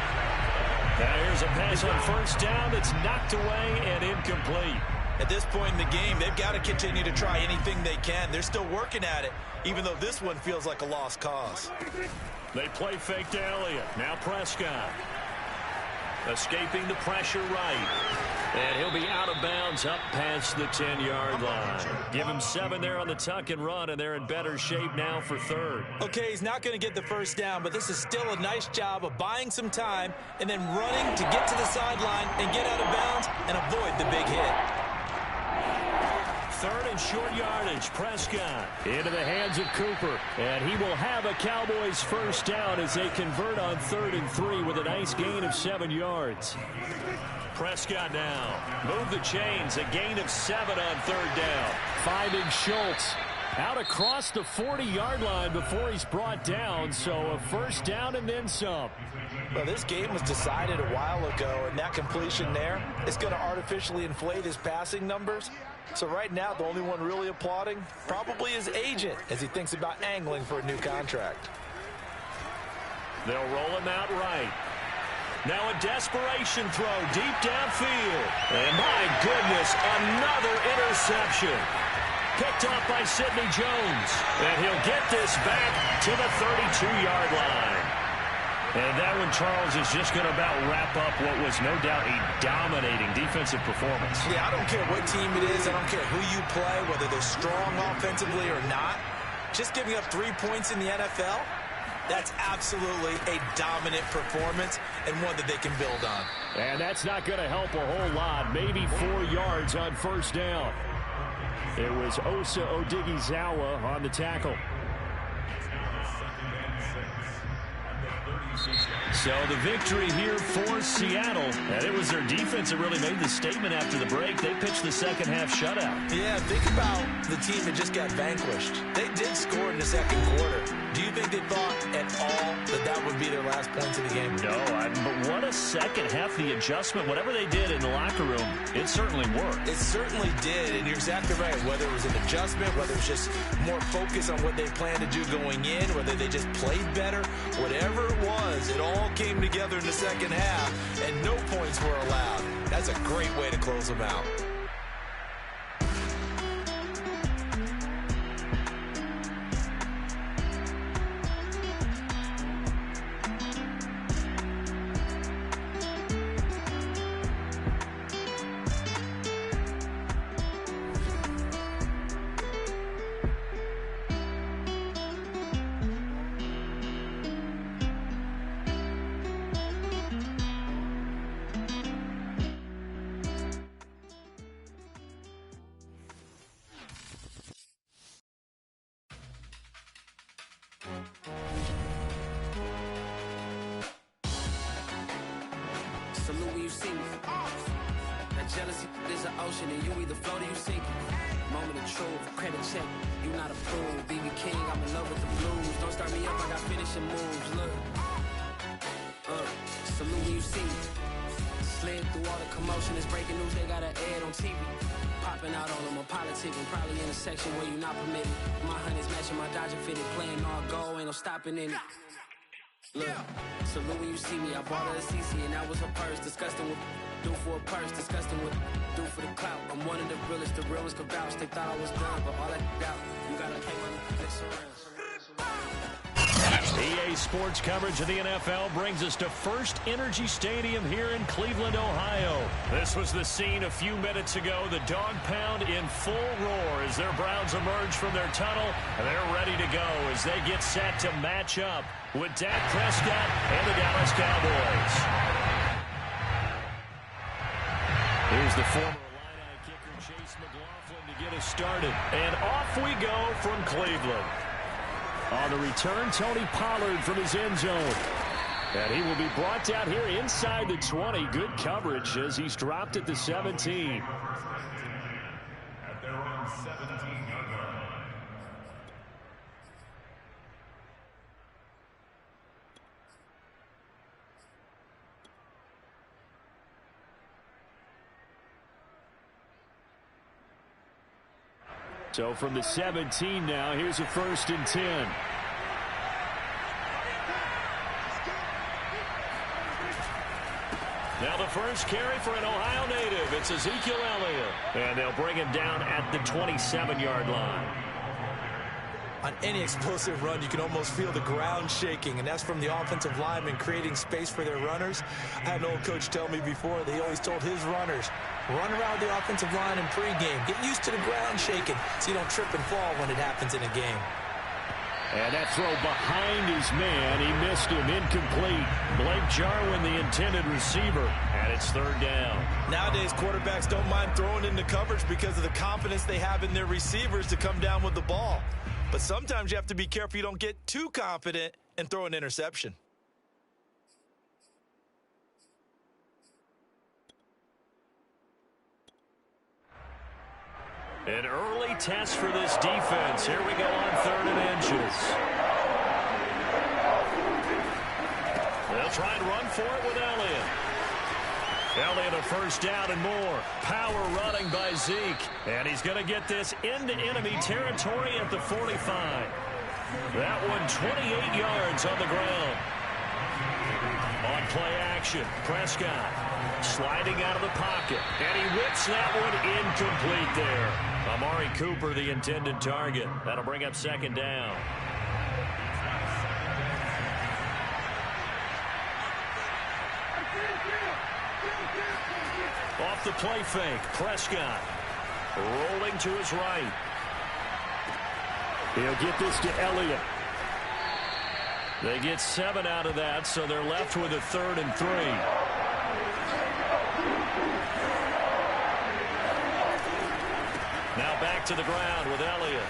Now here's a pass on first down that's knocked away and incomplete. At this point in the game, they've got to continue to try anything they can. They're still working at it, even though this one feels like a lost cause. They play fake to Elliott. Now Prescott. Escaping the pressure right. And he'll be out of bounds up past the 10-yard line. Give him 7 there on the tuck and run, and they're in better shape now for third. Okay, he's not going to get the first down, but this is still a nice job of buying some time and then running to get to the sideline and get out of bounds and avoid the big hit. Third and short yardage. Prescott into the hands of Cooper. And he will have a Cowboys first down as they convert on 3rd and 3 with a nice gain of 7 yards. Prescott now. Move the chains. A gain of 7 on 3rd down. Finding Schultz. Out across the 40-yard line before he's brought down. So a first down and then some. Well, this game was decided a while ago, and that completion there is going to artificially inflate his passing numbers. So right now, the only one really applauding probably his agent as he thinks about angling for a new contract. They'll roll him out right. Now a desperation throw deep downfield. And my goodness, another interception. Picked up by Sidney Jones. And he'll get this back to the 32-yard line. And that one, Charles, is just going to about wrap up what was no doubt a dominating defensive performance. Yeah, I don't care what team it is. I don't care who you play, whether they're strong offensively or not. Just giving up 3 points in the NFL, that's absolutely a dominant performance and one that they can build on. And that's not going to help a whole lot. Maybe 4 yards on first down. It was Osa Odighizuwa on the tackle. So the victory here for Seattle. And it was their defense that really made the statement after the break. They pitched the second half shutout. Yeah, think about the team that just got vanquished. They did score in the second quarter. Do you think they thought at all that that would be their last points of the game? No, but what a second half. The adjustment, whatever they did in the locker room, it certainly worked. It certainly did, and you're exactly right. Whether it was an adjustment, whether it was just more focus on what they planned to do going in, whether they just played better, whatever it was, it all came together in the second half, and no points were allowed. That's a great way to close them out. Salute when you see me. That jealousy is an ocean, and you either float or you sink. Moment of truth, credit check, you not approved. BB King, I'm in love with the blues. Don't start me up, I got finishing moves. Look, salute when you see me. Slid through all the commotion, it's breaking news, they got an ad on TV. Popping out on them, a politicking, probably in a section where you not permitted. My honey's matching my Dodger fitted, playing all goal, ain't no stopping in it. Look, salute when you see me. I bought her a CC and that was her purse. Disgusting with do for a purse. Disgusting with do for the clout. I'm one of the realest. The real ones could vouch. They thought I was done, but all that doubt. You gotta pay money to fix around. EA Sports coverage of the NFL brings us to First Energy Stadium here in Cleveland, Ohio. This was the scene a few minutes ago. The dog pound in full roar as their Browns emerge from their tunnel. And they're ready to go as they get set to match up with Dak Prescott and the Dallas Cowboys. Here's the former Illini kicker, Chase McLaughlin, to get us started. And off we go from Cleveland. On the return, Tony Pollard from his end zone. And he will be brought down here inside the 20. Good coverage as he's dropped at the 17. At their own 17-yard line. So from the 17 now, here's a 1st and 10. Now the first carry for an Ohio native. It's Ezekiel Elliott. And they'll bring him down at the 27-yard line. On any explosive run, you can almost feel the ground shaking, and that's from the offensive linemen creating space for their runners. I had an old coach tell me before, they always told his runners, run around the offensive line in pregame. Get used to the ground shaking so you don't trip and fall when it happens in a game. And that throw behind his man. He missed him. Incomplete. Blake Jarwin, the intended receiver. And it's 3rd down. Nowadays, quarterbacks don't mind throwing into coverage because of the confidence they have in their receivers to come down with the ball. But sometimes you have to be careful you don't get too confident and throw an interception. An early test for this defense. Here we go on 3rd and inches. They'll try and run for it with Elliott. Elliott a 1st down and more. Power running by Zeke. And he's going to get this into enemy territory at the 45. That one 28 yards on the ground. On play action, Prescott sliding out of the pocket. And he whips that one incomplete there. Amari Cooper, the intended target. That'll bring up 2nd down. Off the play fake, Prescott rolling to his right. He'll get this to Elliott. They get 7 out of that, so they're left with a 3rd and 3. Now back to the ground with Elliott.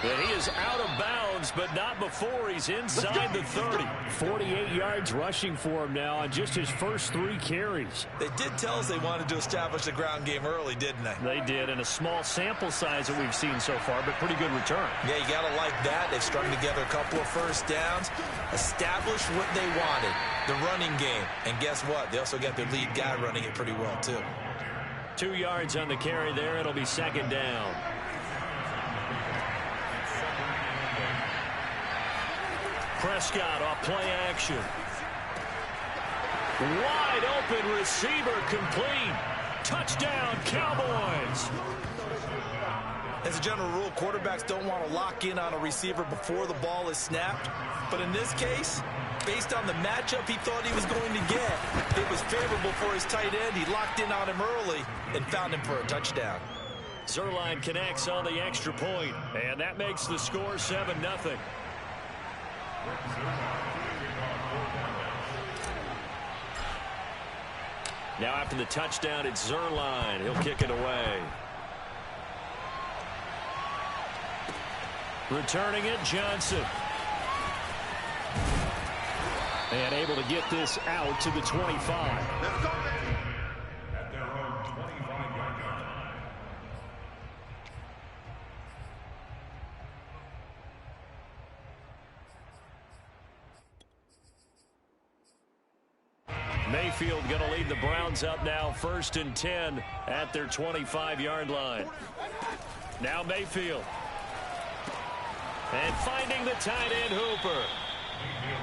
And he is out of bounds, but not before he's inside the 30. 48 yards rushing for him now on just his first 3 carries. They did tell us they wanted to establish the ground game early, didn't they? They did, in a small sample size that we've seen so far, but pretty good return. Yeah, you got to like that. They've strung together a couple of 1st downs, established what they wanted, the running game. And guess what? They also got their lead guy running it pretty well, too. 2 yards on the carry there. It'll be 2nd down. Prescott off play action. Wide open receiver complete. Touchdown, Cowboys. As a general rule, quarterbacks don't want to lock in on a receiver before the ball is snapped. But in this case, based on the matchup he thought he was going to get, it was favorable for his tight end. He locked in on him early and found him for a touchdown. Zerline connects on the extra point, and that makes the score 7-0. Now after the touchdown, it's Zerline. He'll kick it away. Returning it, Johnson. And able to get this out to the 25. Let's go, baby. At their own 25-yard line. Mayfield going to lead the Browns up now, 1st and 10 at their 25-yard line. Now Mayfield. And finding the tight end Hooper.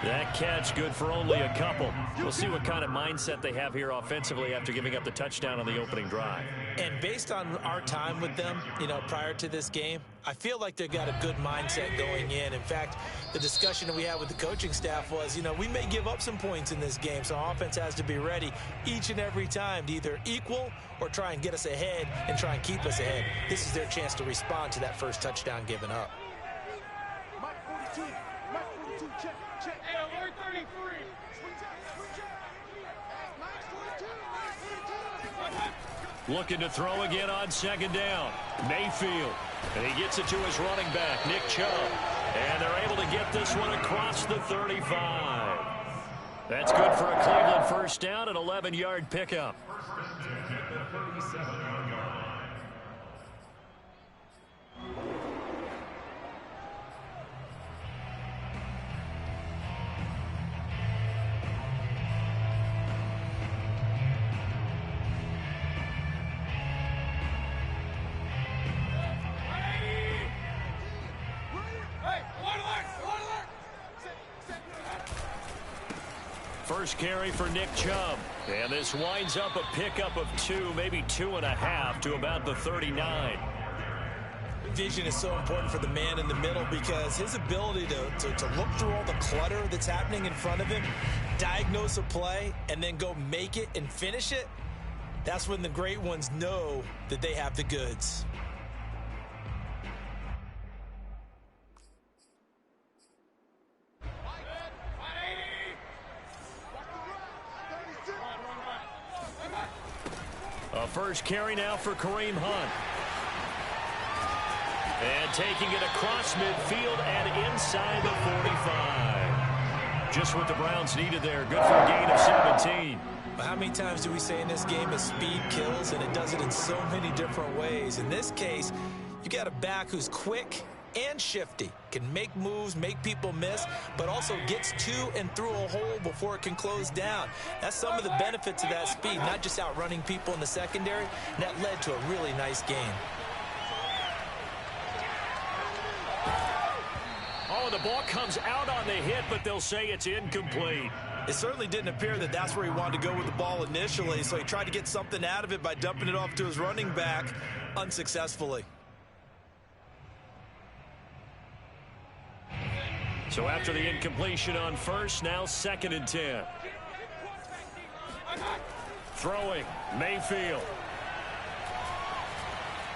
That catch good for only a couple. We'll see what kind of mindset they have here offensively after giving up the touchdown on the opening drive. And based on our time with them, prior to this game, I feel like they've got a good mindset going in. In fact, the discussion that we had with the coaching staff was, we may give up some points in this game, so our offense has to be ready each and every time to either equal or try and get us ahead and try and keep us ahead. This is their chance to respond to that first touchdown given up. Looking to throw again on second down. Mayfield. And he gets it to his running back, Nick Chubb. And they're able to get this one across the 35. That's good for a Cleveland first down, an 11-yard pickup. First carry for Nick Chubb. And this winds up a pickup of 2, maybe 2.5 to about the 39. Vision is so important for the man in the middle because his ability to look through all the clutter that's happening in front of him, diagnose a play, and then go make it and finish it, that's when the great ones know that they have the goods. A first carry now for Kareem Hunt. And taking it across midfield and inside the 45. Just what the Browns needed there. Good for a gain of 17. But how many times do we say in this game that speed kills, and it does it in so many different ways? In this case, you got a back who's quick and shifty, can make moves, make people miss, but also gets to and through a hole before it can close down. That's some of the benefits of that speed, not just outrunning people in the secondary. And that led to a really nice game. Oh, the ball comes out on the hit, but they'll say it's incomplete. It certainly didn't appear that that's where he wanted to go with the ball initially, so he tried to get something out of it by dumping it off to his running back unsuccessfully. So after the incompletion on first, now 2nd and 10. Throwing, Mayfield.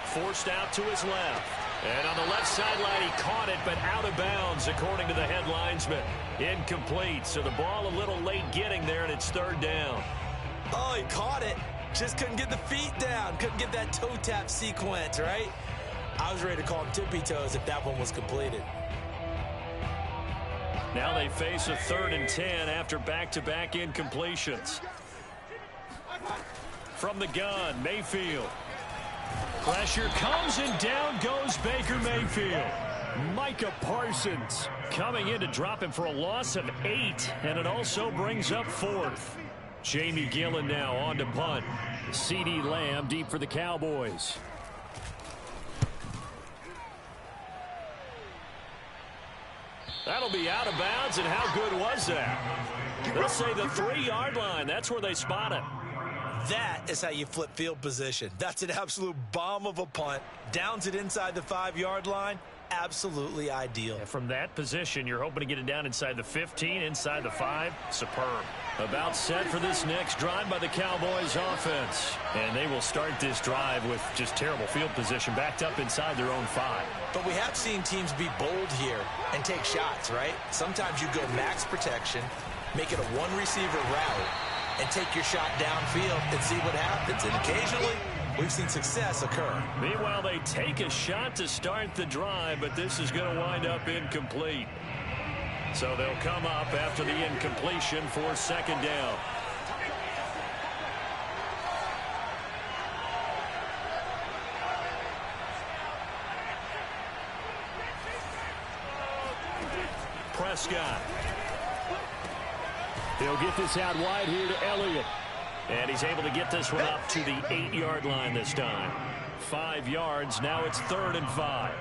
Forced out to his left. And on the left sideline, he caught it, but out of bounds, according to the head linesman. Incomplete, so the ball a little late getting there, and it's 3rd down. Oh, he caught it. Just couldn't get the feet down. Couldn't get that toe tap sequence, right? I was ready to call him tippy toes if that one was completed. Now they face a 3rd and 10 after back-to-back incompletions. From the gun, Mayfield. Pressure comes and down goes Baker Mayfield. Micah Parsons coming in to drop him for a loss of 8, and it also brings up 4th. Jamie Gillen now on to punt. CeeDee Lamb deep for the Cowboys. That'll be out of bounds, and how good was that? They'll say the 3-yard line. That's where they spot it. That is how you flip field position. That's an absolute bomb of a punt. Downs it inside the 5-yard line. Absolutely ideal. And from that position, you're hoping to get it down inside the 15, inside the 5. Superb. About set for this next drive by the Cowboys offense. And they will start this drive with just terrible field position, backed up inside their own 5. But we have seen teams be bold here and take shots, right? Sometimes you go max protection, make it a one-receiver route, and take your shot downfield and see what happens. And occasionally, we've seen success occur. Meanwhile, they take a shot to start the drive, but this is going to wind up incomplete. So they'll come up after the incompletion for 2nd down. Prescott. He'll get this out wide here to Elliott. And he's able to get this one up to the 8-yard line this time. 5 yards. Now it's 3rd and 5.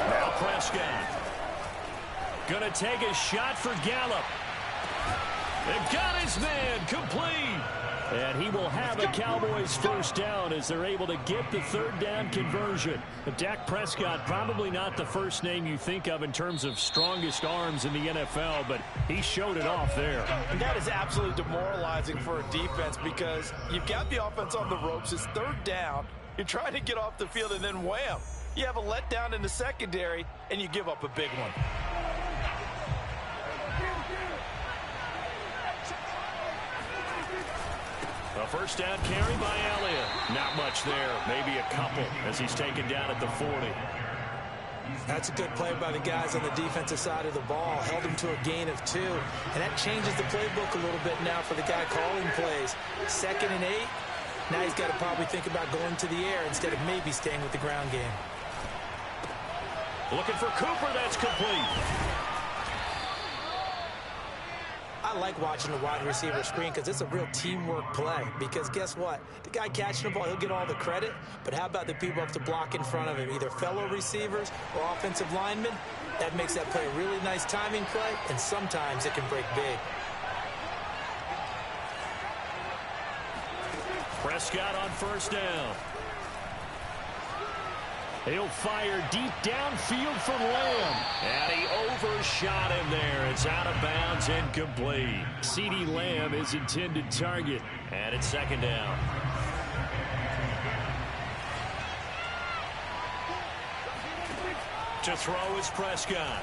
Now Prescott. Gonna take a shot for Gallup. They've got his man complete. And he will have a Cowboys first down as they're able to get the third down conversion. But Dak Prescott, probably not the first name you think of in terms of strongest arms in the NFL, but he showed it off there. And that is absolutely demoralizing for a defense because you've got the offense on the ropes. It's third down. You're trying to get off the field, and then wham, you have a letdown in the secondary, and you give up a big one. A first down carry by Elliott. Not much there. Maybe a couple as he's taken down at the 40. That's a good play by the guys on the defensive side of the ball. Held him to a gain of 2. And that changes the playbook a little bit now for the guy calling plays. 2nd and 8. Now he's got to probably think about going to the air instead of maybe staying with the ground game. Looking for Cooper. That's complete. I like watching the wide receiver screen because it's a real teamwork play. Because guess what? The guy catching the ball, he'll get all the credit. But how about the people up to block in front of him? Either fellow receivers or offensive linemen. That makes that play a really nice timing play. And sometimes it can break big. Prescott on first down. He'll fire deep downfield for Lamb. And he overshot him there. It's out of bounds, incomplete. CeeDee Lamb is intended target. And it's 2nd down. To throw is Prescott.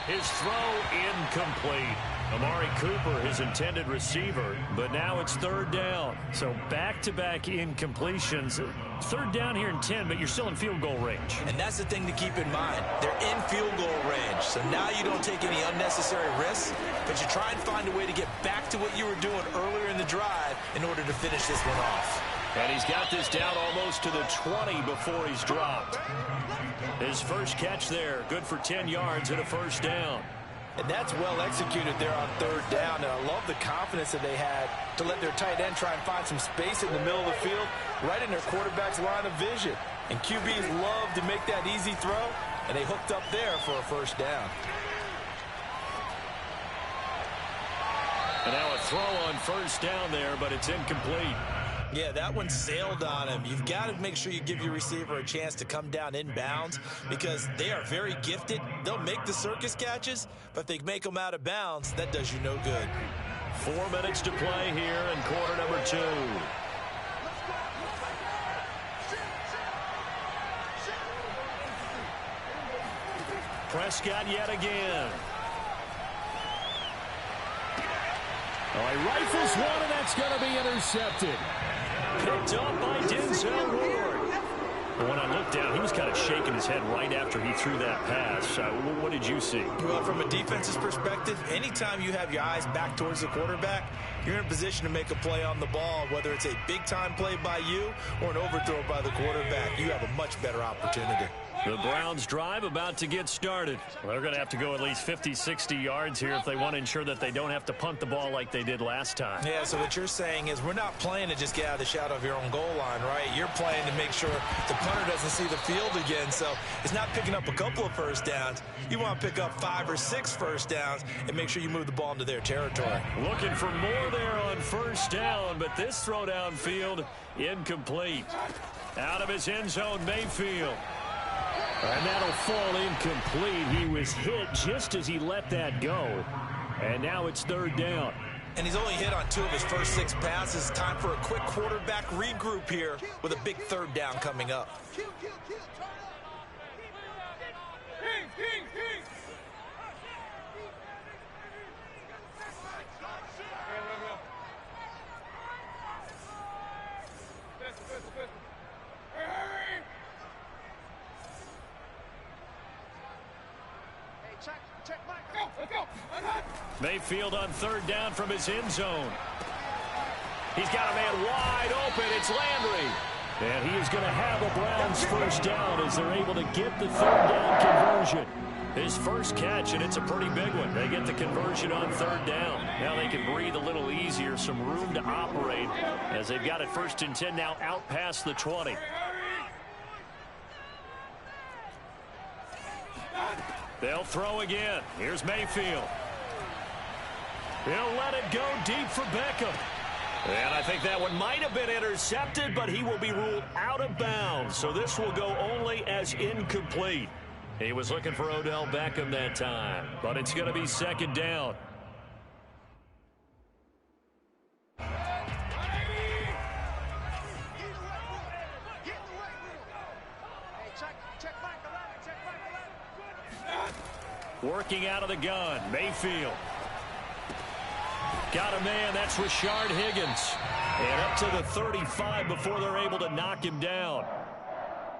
His throw incomplete. Amari Cooper, his intended receiver, but now it's 3rd down. So back-to-back incompletions. 3rd down here in 10, but you're still in field goal range. And that's the thing to keep in mind. They're in field goal range. So now you don't take any unnecessary risks, but you try and find a way to get back to what you were doing earlier in the drive in order to finish this one off. And he's got this down almost to the 20 before he's dropped. His first catch there, good for 10 yards and a first down. And that's well executed there on 3rd down. And I love the confidence that they had to let their tight end try and find some space in the middle of the field, right in their quarterback's line of vision. And QBs love to make that easy throw, and they hooked up there for a first down. And now a throw on first down there, but it's incomplete. Yeah, that one sailed on him. You've got to make sure you give your receiver a chance to come down inbounds because they are very gifted. They'll make the circus catches, but if they make them out of bounds, that does you no good. 4 minutes to play here in quarter number 2. Prescott yet again. Oh, he rifles one, and that's going to be intercepted. Picked up by Denzel Ward. But when I looked down, he was kind of shaking his head right after he threw that pass. What did you see? Well, from a defense's perspective, anytime you have your eyes back towards the quarterback, you're in a position to make a play on the ball, whether it's a big-time play by you or an overthrow by the quarterback. You have a much better opportunity. The Browns' drive about to get started. Well, they're going to have to go at least 50, 60 yards here if they want to ensure that they don't have to punt the ball like they did last time. Yeah, so what you're saying is we're not playing to just get out of the shadow of your own goal line, right? You're playing to make sure the punter doesn't see the field again. So it's not picking up a couple of first downs. You want to pick up 5 or 6 first downs and make sure you move the ball into their territory. Looking for more there on first down, but this throw downfield incomplete. Out of his end zone, Mayfield. And that'll fall incomplete. He was hit just as he let that go. And now it's 3rd down. And he's only hit on 2 of his first 6 passes. Time for a quick quarterback regroup here with a big 3rd down coming up. Mayfield on 3rd down from his end zone. He's got a man wide open. It's Landry. And he is going to have a Browns first down as they're able to get the 3rd down conversion. His first catch, and it's a pretty big one. They get the conversion on 3rd down. Now they can breathe a little easier, some room to operate as they've got it 1st and 10 now out past the 20. They'll throw again. Here's Mayfield. He'll let it go deep for Beckham. And I think that one might have been intercepted, but he will be ruled out of bounds. So this will go only as incomplete. He was looking for Odell Beckham that time, but it's going to be second down. Working out of the gun, Mayfield. Got a man, that's Rashard Higgins. And up to the 35 before they're able to knock him down.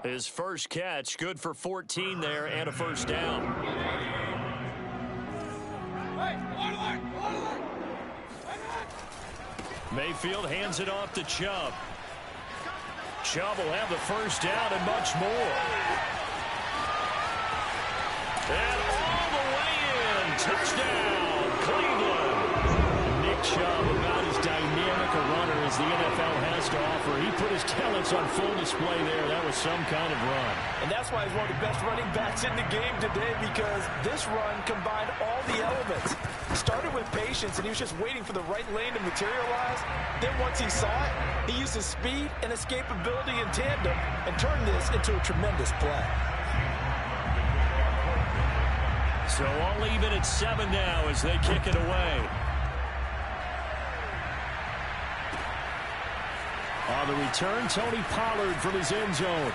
His first catch, good for 14 there and a first down. Mayfield hands it off to Chubb. Chubb will have the first down and much more. And all the way in. Touchdown, Cleveland. Nick Chubb, about as dynamic a runner as the NFL has to offer. He put his talents on full display there. That was some kind of run. And that's why he's one of the best running backs in the game today, because this run combined all the elements. Started with patience, and he was just waiting for the right lane to materialize. Then once he saw it, he used his speed and escapability in tandem and turned this into a tremendous play. So all even at 7 now as they kick it away. On the return, Tony Pollard from his end zone.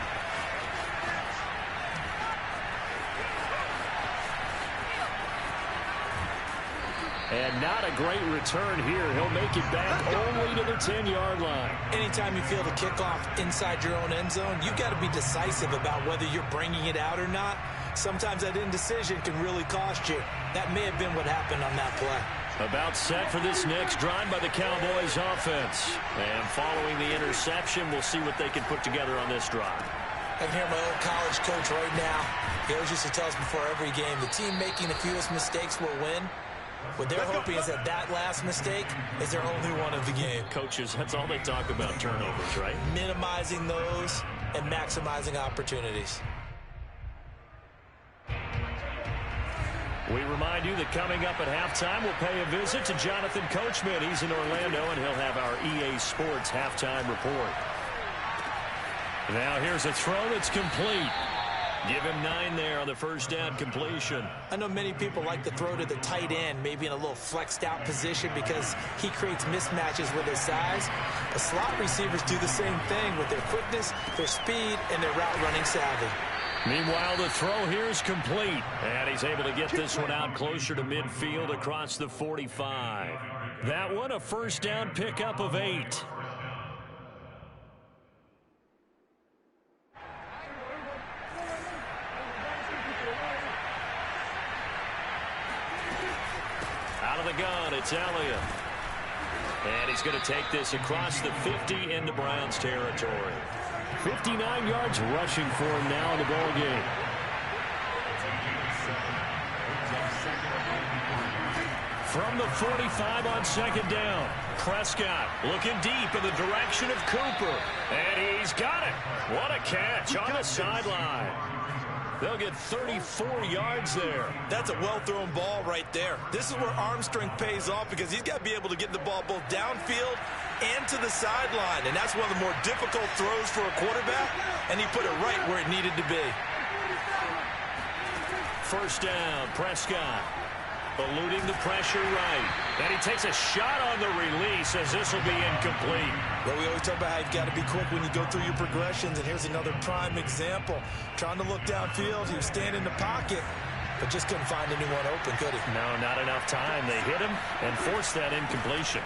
And not a great return here. He'll make it back only to the 10-yard line. Anytime you feel the kickoff inside your own end zone, you've got to be decisive about whether you're bringing it out or not. Sometimes that indecision can really cost you. That may have been what happened on that play. About set for this next drive by the Cowboys offense. And following the interception, we'll see what they can put together on this drive. I can hear my old college coach right now. He always used to tell us before every game, the team making the fewest mistakes will win. What they're hoping is that last mistake is their only one of the game. Coaches, that's all they talk about, turnovers, right? Minimizing those and maximizing opportunities. We remind you that coming up at halftime, we'll pay a visit to Jonathan Coachman. He's in Orlando, and he'll have our EA Sports halftime report. Now here's a throw that's complete. Give him 9 there on the first down completion. I know many people like to throw to the tight end, maybe in a little flexed out position because he creates mismatches with his size. But slot receivers do the same thing with their quickness, their speed, and their route running savvy. Meanwhile, the throw here is complete. And he's able to get this one out closer to midfield across the 45. That one a first down pickup of 8. Out of the gun, it's Elliott. And he's going to take this across the 50 into Browns territory. 59 yards rushing for him now in the ball game. From the 45 on second down, Prescott looking deep in the direction of Cooper. And he's got it. What a catch on the sideline. They'll get 34 yards there. That's a well-thrown ball right there. This is where arm strength pays off because he's got to be able to get the ball both downfield and to the sideline. And that's one of the more difficult throws for a quarterback, and he put it right where it needed to be. First down, Prescott. Eluding the pressure right. And he takes a shot on the release as this will be incomplete. Well, we always talk about how you've got to be quick when you go through your progressions, and here's another prime example. Trying to look downfield, he was standing in the pocket, but just couldn't find anyone open, could he? No, not enough time. They hit him and forced that incompletion.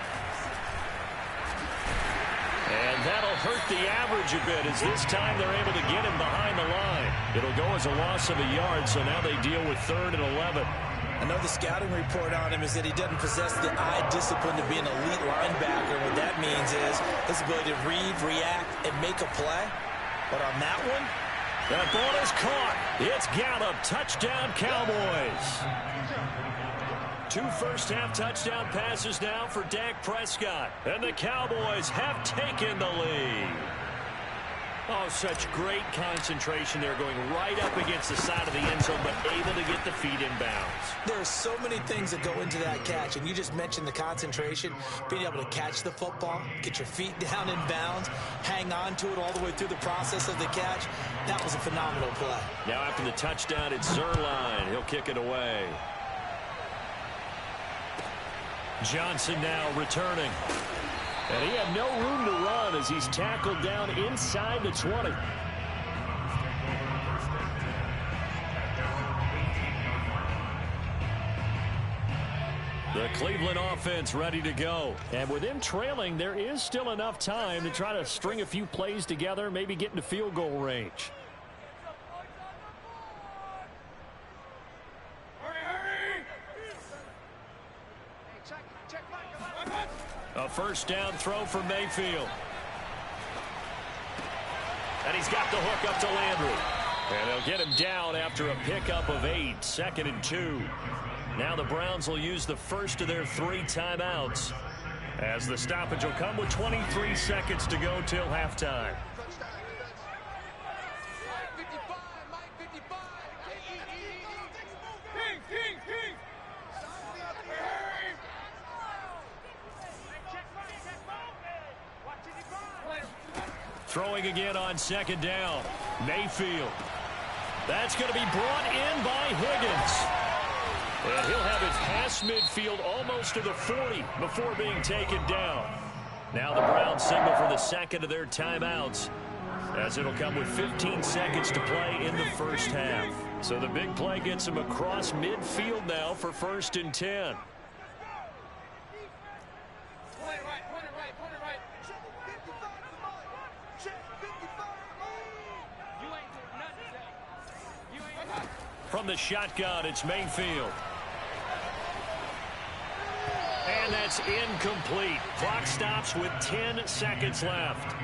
And that'll hurt the average a bit as this time they're able to get him behind the line. It'll go as a loss of a yard, so now they deal with 3rd and 11. Another scouting report on him is that he doesn't possess the eye discipline to be an elite linebacker. What that means is his ability to read, react, and make a play. But on that one, that ball is caught. It's Gallup. Touchdown, Cowboys. 2 first-half touchdown passes now for Dak Prescott. And the Cowboys have taken the lead. Oh, such great concentration there, going right up against the side of the end zone, but able to get the feet in bounds. There are so many things that go into that catch, and you just mentioned the concentration, being able to catch the football, get your feet down in bounds, hang on to it all the way through the process of the catch. That was a phenomenal play. Now after the touchdown, it's Zerline. He'll kick it away. Johnson now returning. And he had no room to run as he's tackled down inside the 20. The Cleveland offense ready to go. And with them trailing, there is still enough time to try to string a few plays together, maybe get into field goal range. A first down throw for Mayfield. And he's got the hook up to Landry. And they'll get him down after a pickup of 8, 2nd and 2. Now the Browns will use the first of their 3 timeouts, as the stoppage will come with 23 seconds to go till halftime. Throwing again on 2nd down. Mayfield. That's going to be brought in by Higgins. And he'll have it past midfield almost to the 40 before being taken down. Now the Browns signal for the second of their timeouts, as it'll come with 15 seconds to play in the first half. So the big play gets him across midfield now for 1st and 10. From the shotgun, it's Mayfield. And that's incomplete. Clock stops with 10 seconds left.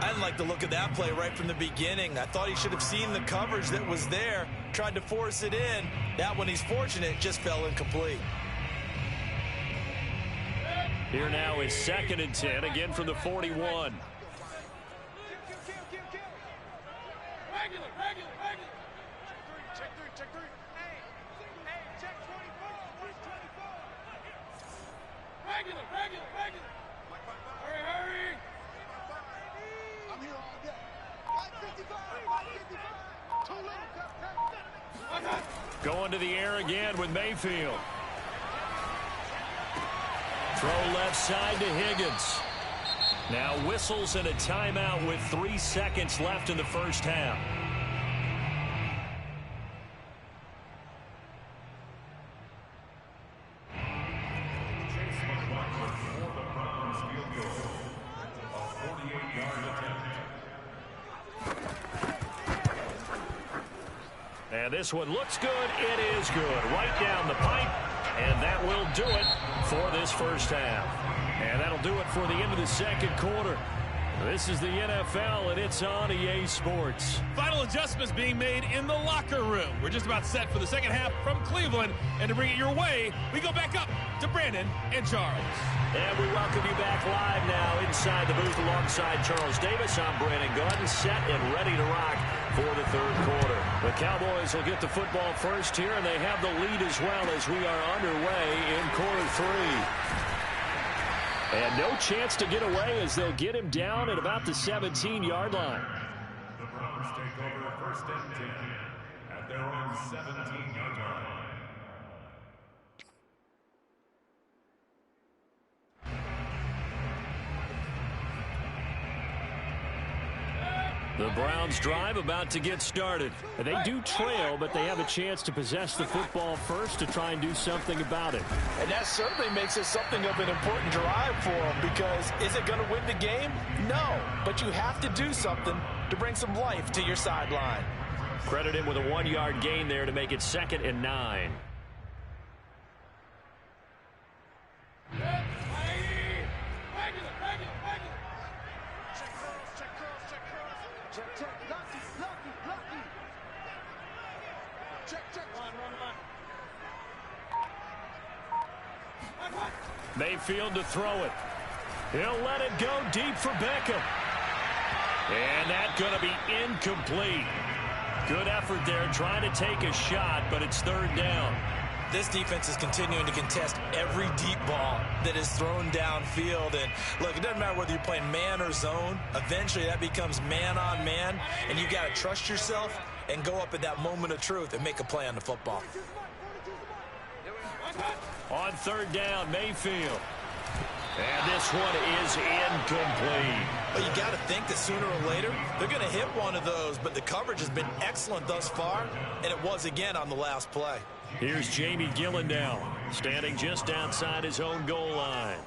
I didn't like the look of that play right from the beginning. I thought he should have seen the coverage that was there, tried to force it in. That one, he's fortunate, just fell incomplete. Here now is 2nd and 10, again from the 41. Going to the air again with Mayfield. Throw left side to Higgins. Now whistles and a timeout with 3 seconds left in the first half. And this one looks good. It is good. Right down the pipe. And that will do it for this first half. And that'll do it for the end of the second quarter. This is the NFL, and it's on EA Sports. Final adjustments being made in the locker room. We're just about set for the second half from Cleveland. And to bring it your way, we go back up to Brandon and Charles. And we welcome you back live now inside the booth alongside Charles Davis. I'm Brandon Gunn, set and ready to rock for the third quarter. The Cowboys will get the football first here, and they have the lead as well as we are underway in quarter 3. And no chance to get away as they'll get him down at about the 17-yard line. The Browns take over 1st and 10 at their own 17-yard line. The Browns drive about to get started. They do trail, but they have a chance to possess the football first to try and do something about it. And that certainly makes it something of an important drive for them, because is it going to win the game? No, but you have to do something to bring some life to your sideline. Credit him with a 1-yard gain there to make it 2nd and 9. Mayfield to throw it. He'll let it go deep for Beckham. And that's going to be incomplete. Good effort there trying to take a shot, but it's third down. This defense is continuing to contest every deep ball that is thrown downfield. And look, it doesn't matter whether you're playing man or zone. Eventually that becomes man on man, and you got to trust yourself and go up at that moment of truth and make a play on the football. On third down, Mayfield. And this one is incomplete. Well, you got to think that sooner or later they're going to hit one of those, but the coverage has been excellent thus far, and it was again on the last play. Here's Jamie Gillendow, standing just outside his own goal line.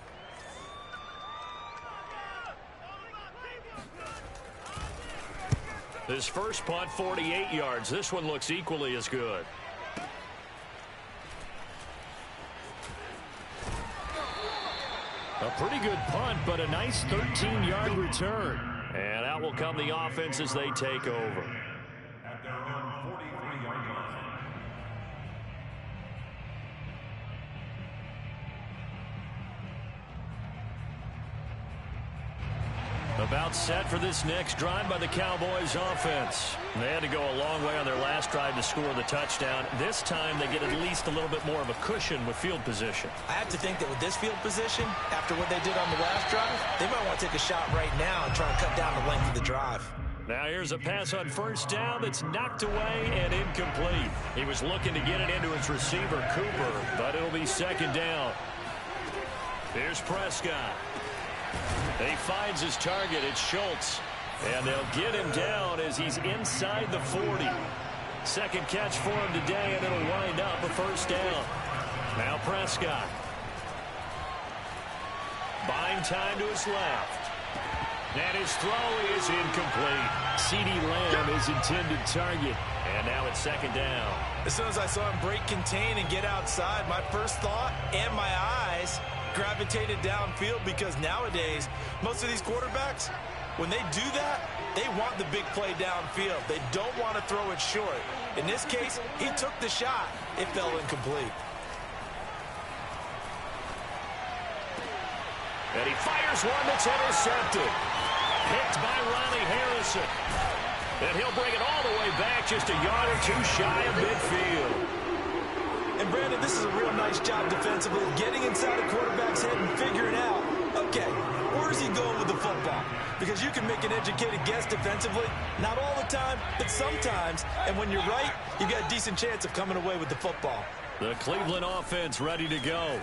His first punt, 48 yards. This one looks equally as good. A pretty good punt, but a nice 13-yard return. And out will come the offense as they take over. At their own 43-yard line. About set for this next drive by the Cowboys offense. They had to go a long way on their last drive to score the touchdown. This time they get at least a little bit more of a cushion with field position. I have to think that with this field position, after what they did on the last drive, they might want to take a shot right now and try to cut down the length of the drive. Now here's a pass on first down that's knocked away and incomplete. He was looking to get it into his receiver, Cooper, but it'll be second down. Here's Prescott. He finds his target. It's Schultz. And they'll get him down as he's inside the 40. Second catch for him today, and it'll wind up a first down. Now Prescott. Buying time to his left. And his throw is incomplete. CeeDee Lamb is intended target. And now it's second down. As soon as I saw him break contain and get outside, my first thought and my eyes gravitated downfield, because nowadays most of these quarterbacks, when they do that, they want the big play downfield. They don't want to throw it short. In this case, he took the shot. It fell incomplete. And he fires one that's intercepted. Picked by Ronnie Harrison. And he'll bring it all the way back, just a yard or two shy of midfield. And Brandon, this is a real nice job defensively, getting inside a quarterback's head and figuring out, okay, where's he going with the football? Because you can make an educated guess defensively, not all the time, but sometimes. And when you're right, you got a decent chance of coming away with the football. The Cleveland offense ready to go.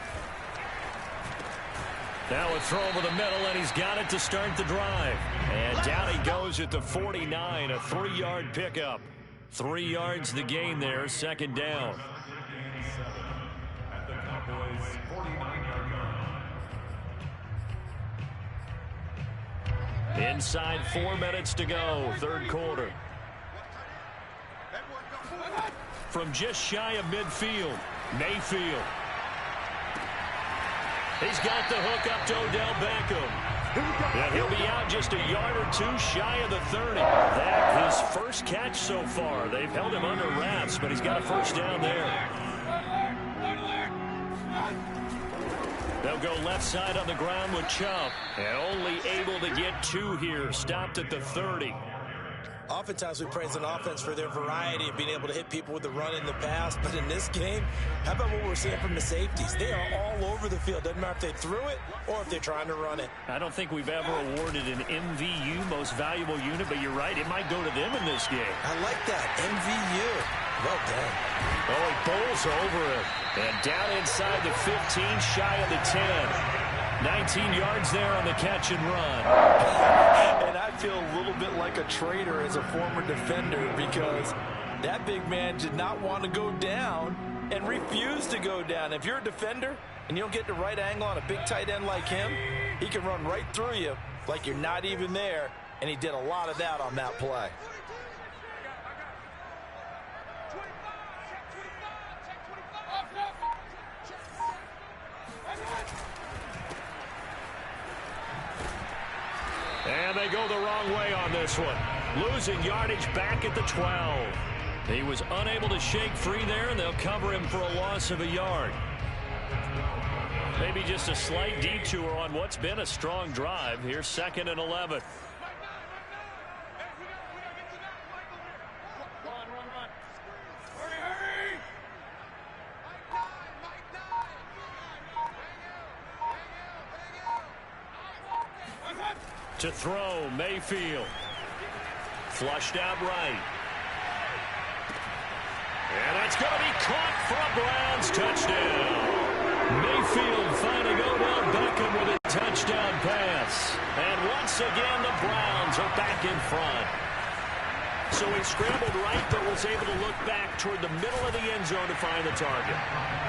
Now a throw over the middle, and he's got it to start the drive. And down he goes at the 49, a 3-yard pickup. 3 yards the gain there, second down. At the Cowboys' 49-yard line. Inside 4 minutes to go, third quarter. From just shy of midfield, Mayfield. He's got the hook up to Odell Beckham. And he'll be out just a yard or two shy of the 30. That's his first catch so far. They've held him under wraps, but he's got a first down there. They'll go left side on the ground with Chubb. And only able to get 2 here. Stopped at the 30. Oftentimes we praise an offense for their variety of being able to hit people with the run in the pass. But in this game, how about what we're seeing from the safeties? They are all over the field. Doesn't matter if they threw it or if they're trying to run it. I don't think we've ever awarded an MVU, most valuable unit, but you're right, it might go to them in this game. I like that. MVU. Well done. Oh, he bowls over it. And down inside the 15, shy of the 10. 19 yards there on the catch and run. And I feel a little bit like a traitor as a former defender, because that big man did not want to go down and refused to go down. If you're a defender and you don't get the right angle on a big tight end like him, he can run right through you like you're not even there, and he did a lot of that on that play. And they go the wrong way on this one. Losing yardage back at the 12. He was unable to shake free there, and they'll cover him for a loss of a yard. Maybe just a slight detour on what's been a strong drive. Here's 2nd and 11. To throw, Mayfield. Flushed out right. And that's going to be caught for a Browns touchdown. Mayfield finding Odell Beckham with a touchdown pass. And once again, the Browns are back in front. So he scrambled right, but was able to look back toward the middle of the end zone to find the target.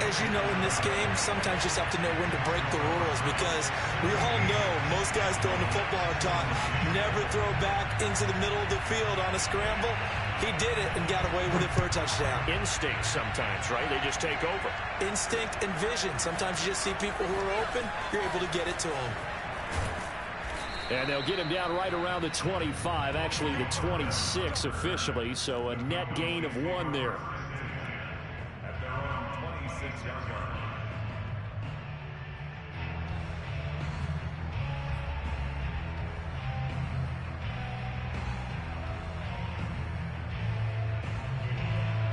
As you know, in this game, sometimes you just have to know when to break the rules, because we all know most guys throwing the football are taught never throw back into the middle of the field on a scramble. He did it and got away with it for a touchdown. Instinct sometimes, right? They just take over. Instinct and vision. Sometimes you just see people who are open, you're able to get it to them. And they'll get him down right around the 25, actually the 26 officially, so a net gain of 1 there. At their own 26-yard line.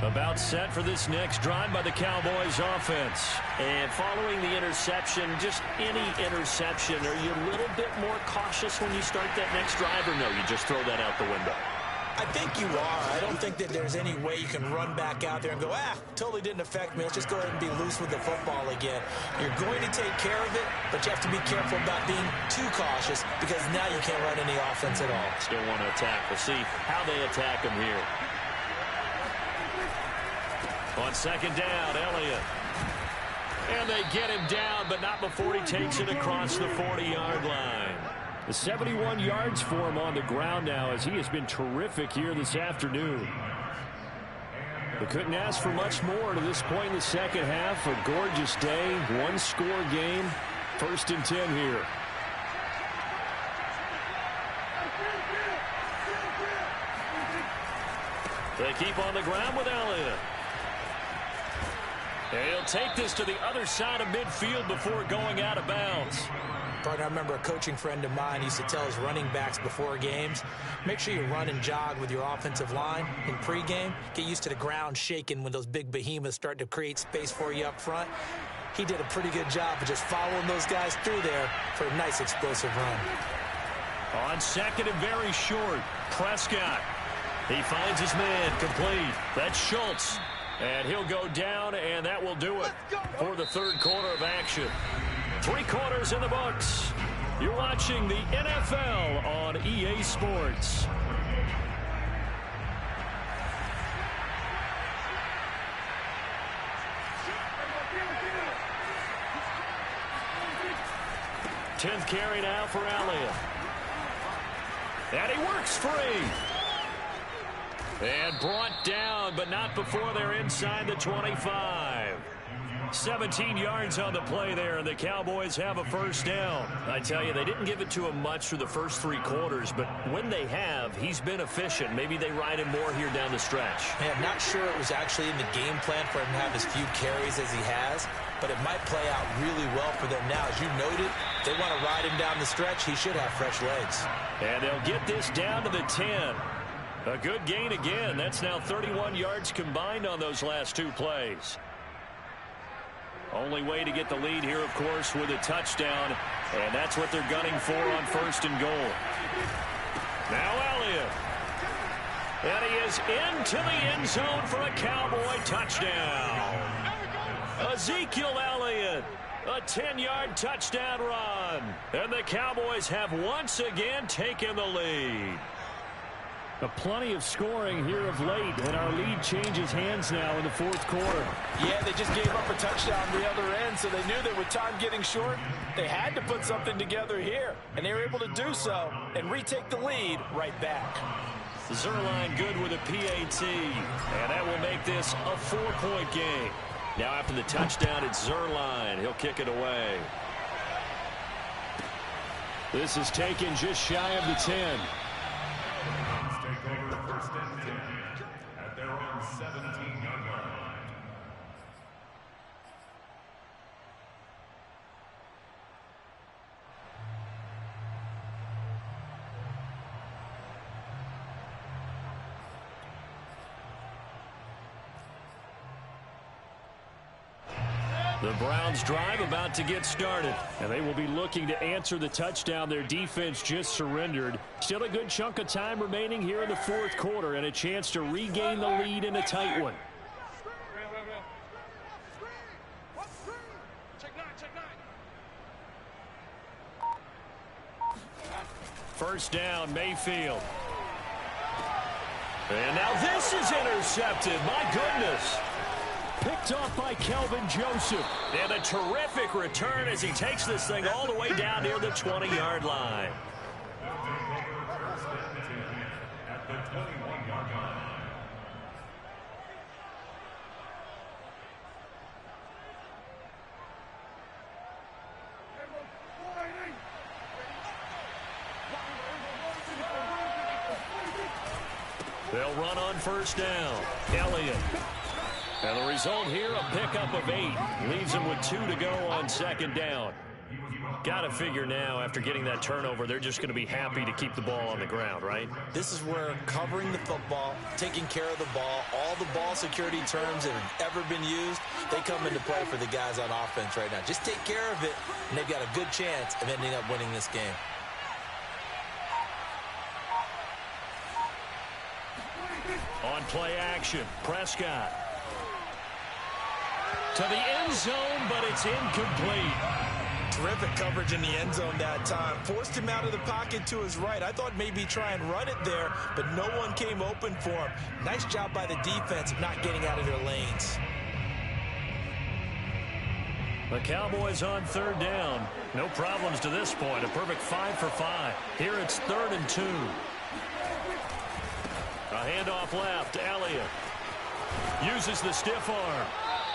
About set for this next drive by the Cowboys offense. And following the interception, just any interception, are you a little bit more cautious when you start that next drive, or no, you just throw that out the window? I think you are. I don't think that there's any way you can run back out there and go, totally didn't affect me. Let's just go ahead and be loose with the football again. You're going to take care of it, but you have to be careful about being too cautious, because now you can't run any offense at all. Still want to attack. We'll see how they attack him here. On second down, Elliott. And they get him down, but not before he takes it across the 40-yard line. The 71 yards for him on the ground now, as he has been terrific here this afternoon. They couldn't ask for much more to this point in the second half. A gorgeous day, one-score game. 1st and 10 here. They keep on the ground with Elliott. And he'll take this to the other side of midfield before going out of bounds. Partner, I remember a coaching friend of mine used to tell his running backs before games, make sure you run and jog with your offensive line in pregame. Get used to the ground shaking when those big behemoths start to create space for you up front. He did a pretty good job of just following those guys through there for a nice explosive run. On second and very short, Prescott. He finds his man complete. That's Schultz. And he'll go down, and that will do it for the third quarter of action. 3 quarters in the books. You're watching the NFL on EA Sports. Tenth carry now for Elliott. And he works free. And brought down, but not before they're inside the 25. 17 yards on the play there, and the Cowboys have a first down. I tell you, they didn't give it to him much through the first 3 quarters, but when they have, he's been efficient. Maybe they ride him more here down the stretch. Man, I'm not sure it was actually in the game plan for him to have as few carries as he has, but it might play out really well for them now. As you noted, they want to ride him down the stretch. He should have fresh legs. And they'll get this down to the 10. A good gain again. That's now 31 yards combined on those last 2 plays. Only way to get the lead here, of course, with a touchdown, and that's what they're gunning for on 1st and goal. Now Elliott. And he is into the end zone for a Cowboy touchdown. Ezekiel Elliott, a 10-yard touchdown run. And the Cowboys have once again taken the lead. Plenty of scoring here of late, and our lead changes hands now in the 4th quarter. Yeah, they just gave up a touchdown the other end, so they knew that with time getting short, they had to put something together here, and they were able to do so and retake the lead right back. Zerline good with a PAT, and that will make this a 4-point game. Now after the touchdown, it's Zerline. He'll kick it away. This is taken just shy of the 10. Take over 1st and 10 at their own 17-yard line. The Browns drive about to get started. And they will be looking to answer the touchdown their defense just surrendered. Still a good chunk of time remaining here in the fourth quarter and a chance to regain the lead in a tight one. First down, Mayfield. And now this is intercepted. My goodness. Picked off by Kelvin Joseph. And a terrific return as he takes this thing all the way down near the 20-yard line. At the 21-yard line. They'll run on first down. Elliott. And the result here, a pickup of 8. Leaves them with 2 to go on second down. Got to figure now, after getting that turnover, they're just going to be happy to keep the ball on the ground, right? This is where covering the football, taking care of the ball, all the ball security terms that have ever been used, they come into play for the guys on offense right now. Just take care of it, and they've got a good chance of ending up winning this game. On play action, Prescott. To the end zone, but it's incomplete. Terrific coverage in the end zone that time. Forced him out of the pocket to his right. I thought maybe try and run it there, but no one came open for him. Nice job by the defense of not getting out of their lanes. The Cowboys on third down. No problems to this point. A perfect 5 for 5. Here it's 3rd and 2. A handoff left. Elliott uses the stiff arm.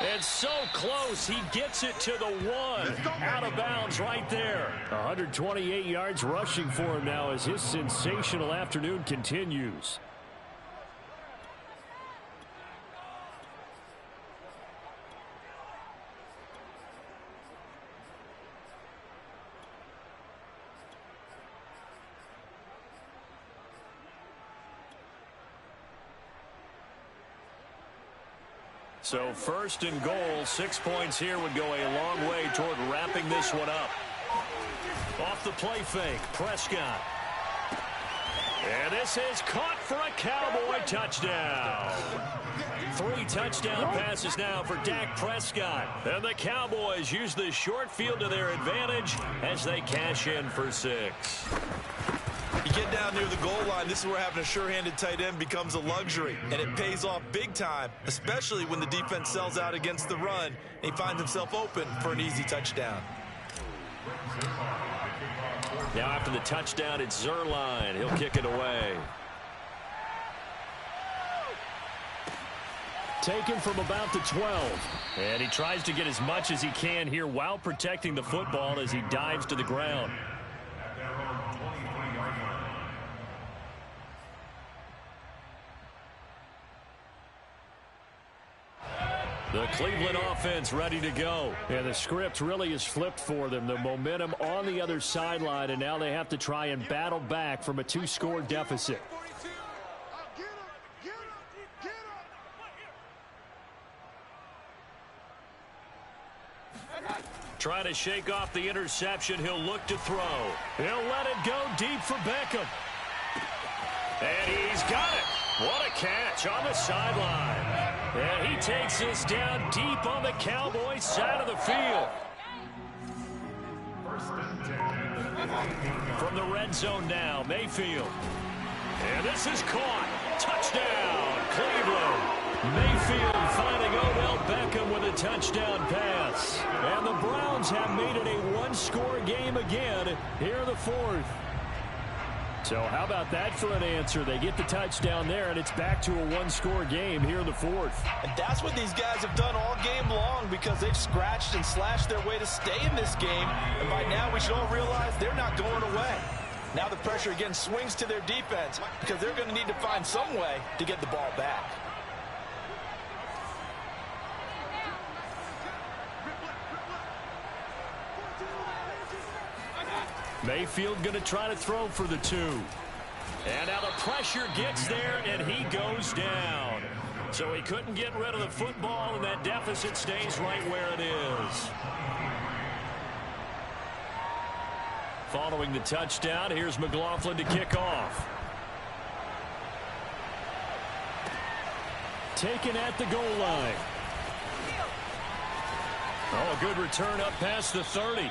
And so close, he gets it to the 1. Out of bounds right there. 128 yards rushing for him now as his sensational afternoon continues. So 1st and goal, 6 points here would go a long way toward wrapping this one up. Off the play fake, Prescott. And this is caught for a Cowboy touchdown. 3 touchdown passes now for Dak Prescott. And the Cowboys use the short field to their advantage as they cash in for 6. You get down near the goal line, this is where having a sure-handed tight end becomes a luxury, and it pays off big time, especially when the defense sells out against the run, and he finds himself open for an easy touchdown. Now after the touchdown, it's Zerline. He'll kick it away. Taken from about the 12. And he tries to get as much as he can here while protecting the football as he dives to the ground. The Cleveland offense ready to go. And the script really is flipped for them. The momentum on the other sideline, and now they have to try and battle back from a 2-score deficit. Trying to shake off the interception. He'll look to throw. He'll let it go deep for Beckham. And he's got it. What a catch on the sideline. And he takes this down deep on the Cowboys side of the field. From the red zone now, Mayfield. And this is caught. Touchdown, Cleveland. Mayfield finding Odell Beckham with a touchdown pass. And the Browns have made it a 1-score game again here in the 4th. So how about that for an answer? They get the touchdown there, and it's back to a 1-score game here in the 4th. And that's what these guys have done all game long, because they've scratched and slashed their way to stay in this game. And by now we should all realize they're not going away. Now the pressure again swings to their defense, because they're going to need to find some way to get the ball back. Mayfield going to try to throw for the 2. And now the pressure gets there, and he goes down. So he couldn't get rid of the football, and that deficit stays right where it is. Following the touchdown, here's McLaughlin to kick off. Taken at the goal line. Oh, good return up past the 30.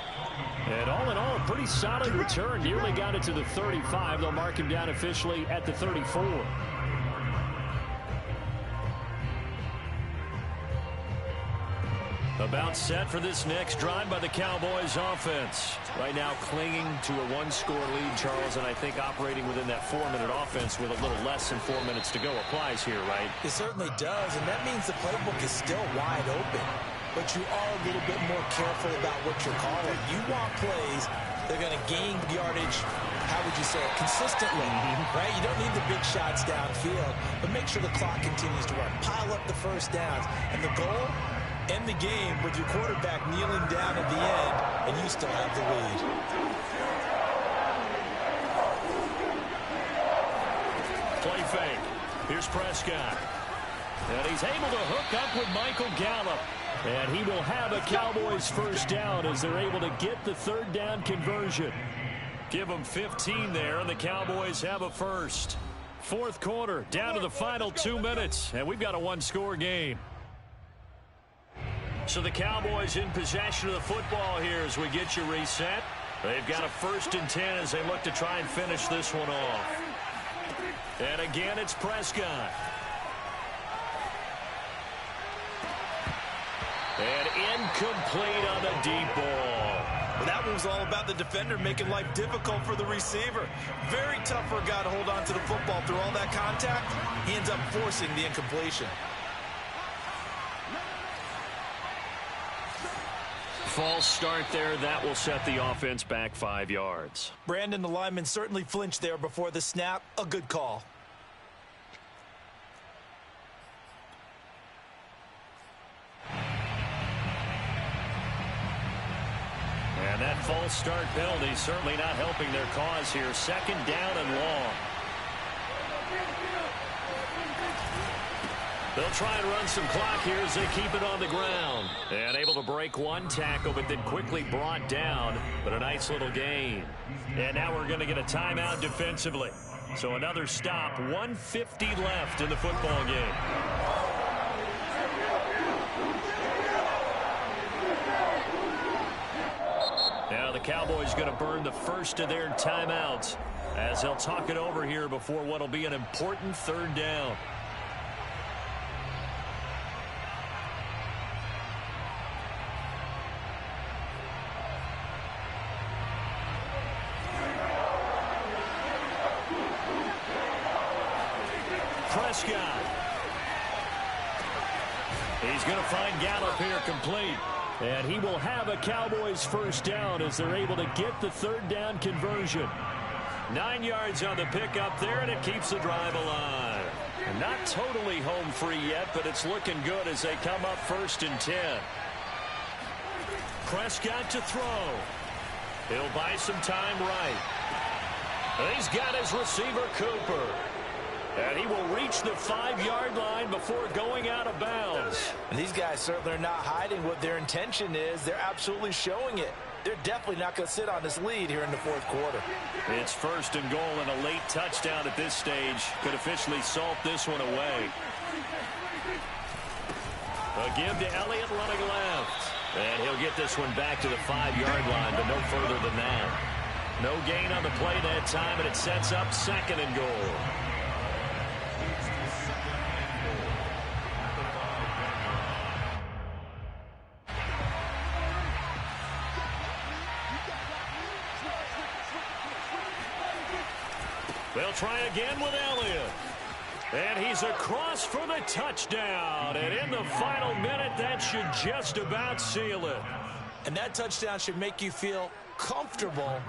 And all in all, a pretty solid return. Nearly got it to the 35. They'll mark him down officially at the 34. About set for this next drive by the Cowboys offense. Right now clinging to a one-score lead, Charles, and I think operating within that 4-minute offense with a little less than 4 minutes to go applies here, right? It certainly does, and that means the playbook is still wide open. But you are a little bit more careful about what you're calling. You want plays that are going to gain yardage, how would you say it, consistently, right? You don't need the big shots downfield, but make sure the clock continues to run. Pile up the first downs. And the goal, end the game with your quarterback kneeling down at the end, and you still have the lead. Play fake. Here's Prescott. And he's able to hook up with Michael Gallup. And he will have a Cowboys first down as they're able to get the third down conversion. Give them 15 there, and the Cowboys have a first. Fourth quarter, down to the final 2 minutes, and we've got a one-score game. So the Cowboys in possession of the football here as we get you reset. They've got a 1st and 10 as they look to try and finish this one off. And again, it's Prescott. And incomplete on the deep ball. Well, that one was all about the defender making life difficult for the receiver. Very tough for a guy to hold on to the football through all that contact. He ends up forcing the incompletion. False start there. That will set the offense back 5 yards. Brandon, the lineman certainly flinched there before the snap. A good call. And that false start penalty certainly not helping their cause here. 2nd down and long. They'll try and run some clock here as they keep it on the ground. And able to break one tackle, but then quickly brought down. But a nice little gain. And now we're going to get a timeout defensively. So another stop. 1:50 left in the football game. Now the Cowboys going to burn the first of their timeouts as they'll talk it over here before what will be an important 3rd down. Prescott. He's going to find Gallup here complete. And he will have a Cowboys first down as they're able to get the 3rd down conversion. 9 yards on the pickup there, and it keeps the drive alive. And not totally home free yet, but it's looking good as they come up 1st and 10. Prescott to throw. He'll buy some time right. And he's got his receiver, Cooper. And he will reach the 5-yard line before going out of bounds. And these guys certainly are not hiding what their intention is. They're absolutely showing it. They're definitely not going to sit on this lead here in the 4th quarter. It's 1st and goal, and a late touchdown at this stage could officially salt this one away. A give to Elliott running left. And he'll get this one back to the 5-yard line, but no further than that. No gain on the play that time, and it sets up 2nd and goal. They'll try again with Elliott. And he's across for the touchdown. And in the final minute, that should just about seal it. And that touchdown should make you feel comfortable.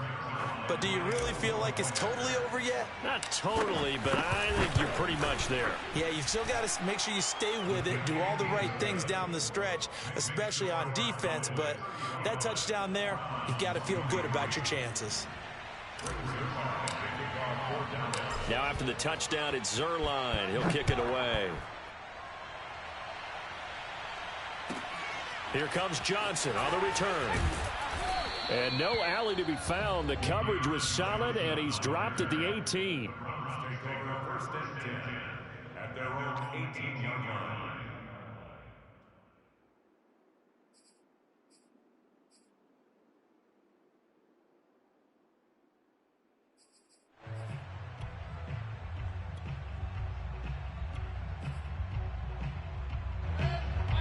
But do you really feel like it's totally over yet? Not totally, but I think you're pretty much there. Yeah, you've still got to make sure you stay with it, do all the right things down the stretch, especially on defense. But that touchdown there, you've got to feel good about your chances. Now after the touchdown, it's Zerline. He'll kick it away. Here comes Johnson on the return. And no alley to be found. The coverage was solid, and he's dropped at the 18. Take over first and 10 at their own 18-yard line.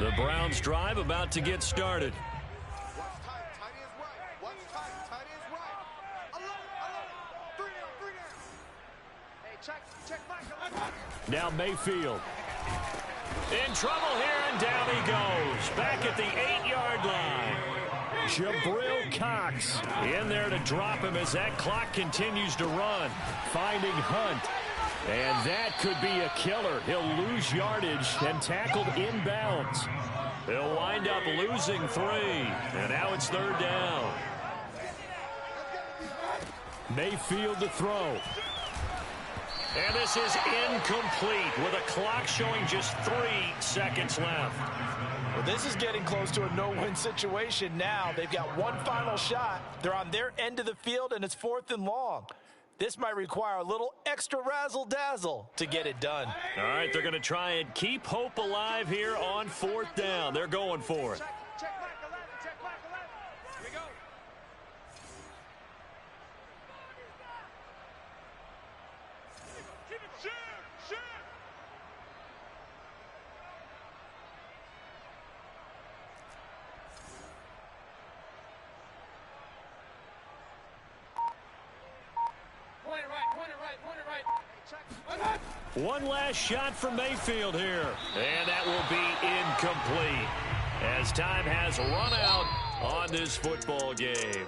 The Browns drive about to get started. Now Mayfield. In trouble here, and down he goes. Back at the 8-yard line. Jabril Cox in there to drop him as that clock continues to run. Finding Hunt. And that could be a killer. He'll lose yardage and tackled inbounds. He'll wind up losing 3. And now it's 3rd down. Mayfield to throw. And this is incomplete with a clock showing just 3 seconds left. Well, this is getting close to a no-win situation now. They've got one final shot. They're on their end of the field, and it's 4th and long. This might require a little extra razzle-dazzle to get it done. All right, they're going to try and keep hope alive here on 4th down. They're going for it. Check back 11, check back 11. Here we go. Keep it, shoot. One last shot from Mayfield here. And that will be incomplete as time has run out on this football game.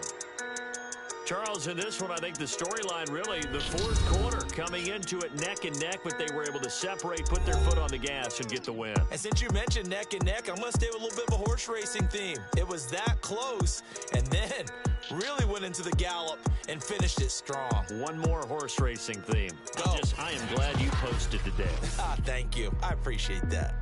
Charles, in this one, I think the storyline really, the 4th quarter, coming into it neck and neck, but they were able to separate, put their foot on the gas, and get the win. And since you mentioned neck and neck, I'm going to stay with a little bit of a horse racing theme. It was that close, and then really went into the gallop and finished it strong. One more horse racing theme. I am glad you posted today. Thank you. I appreciate that.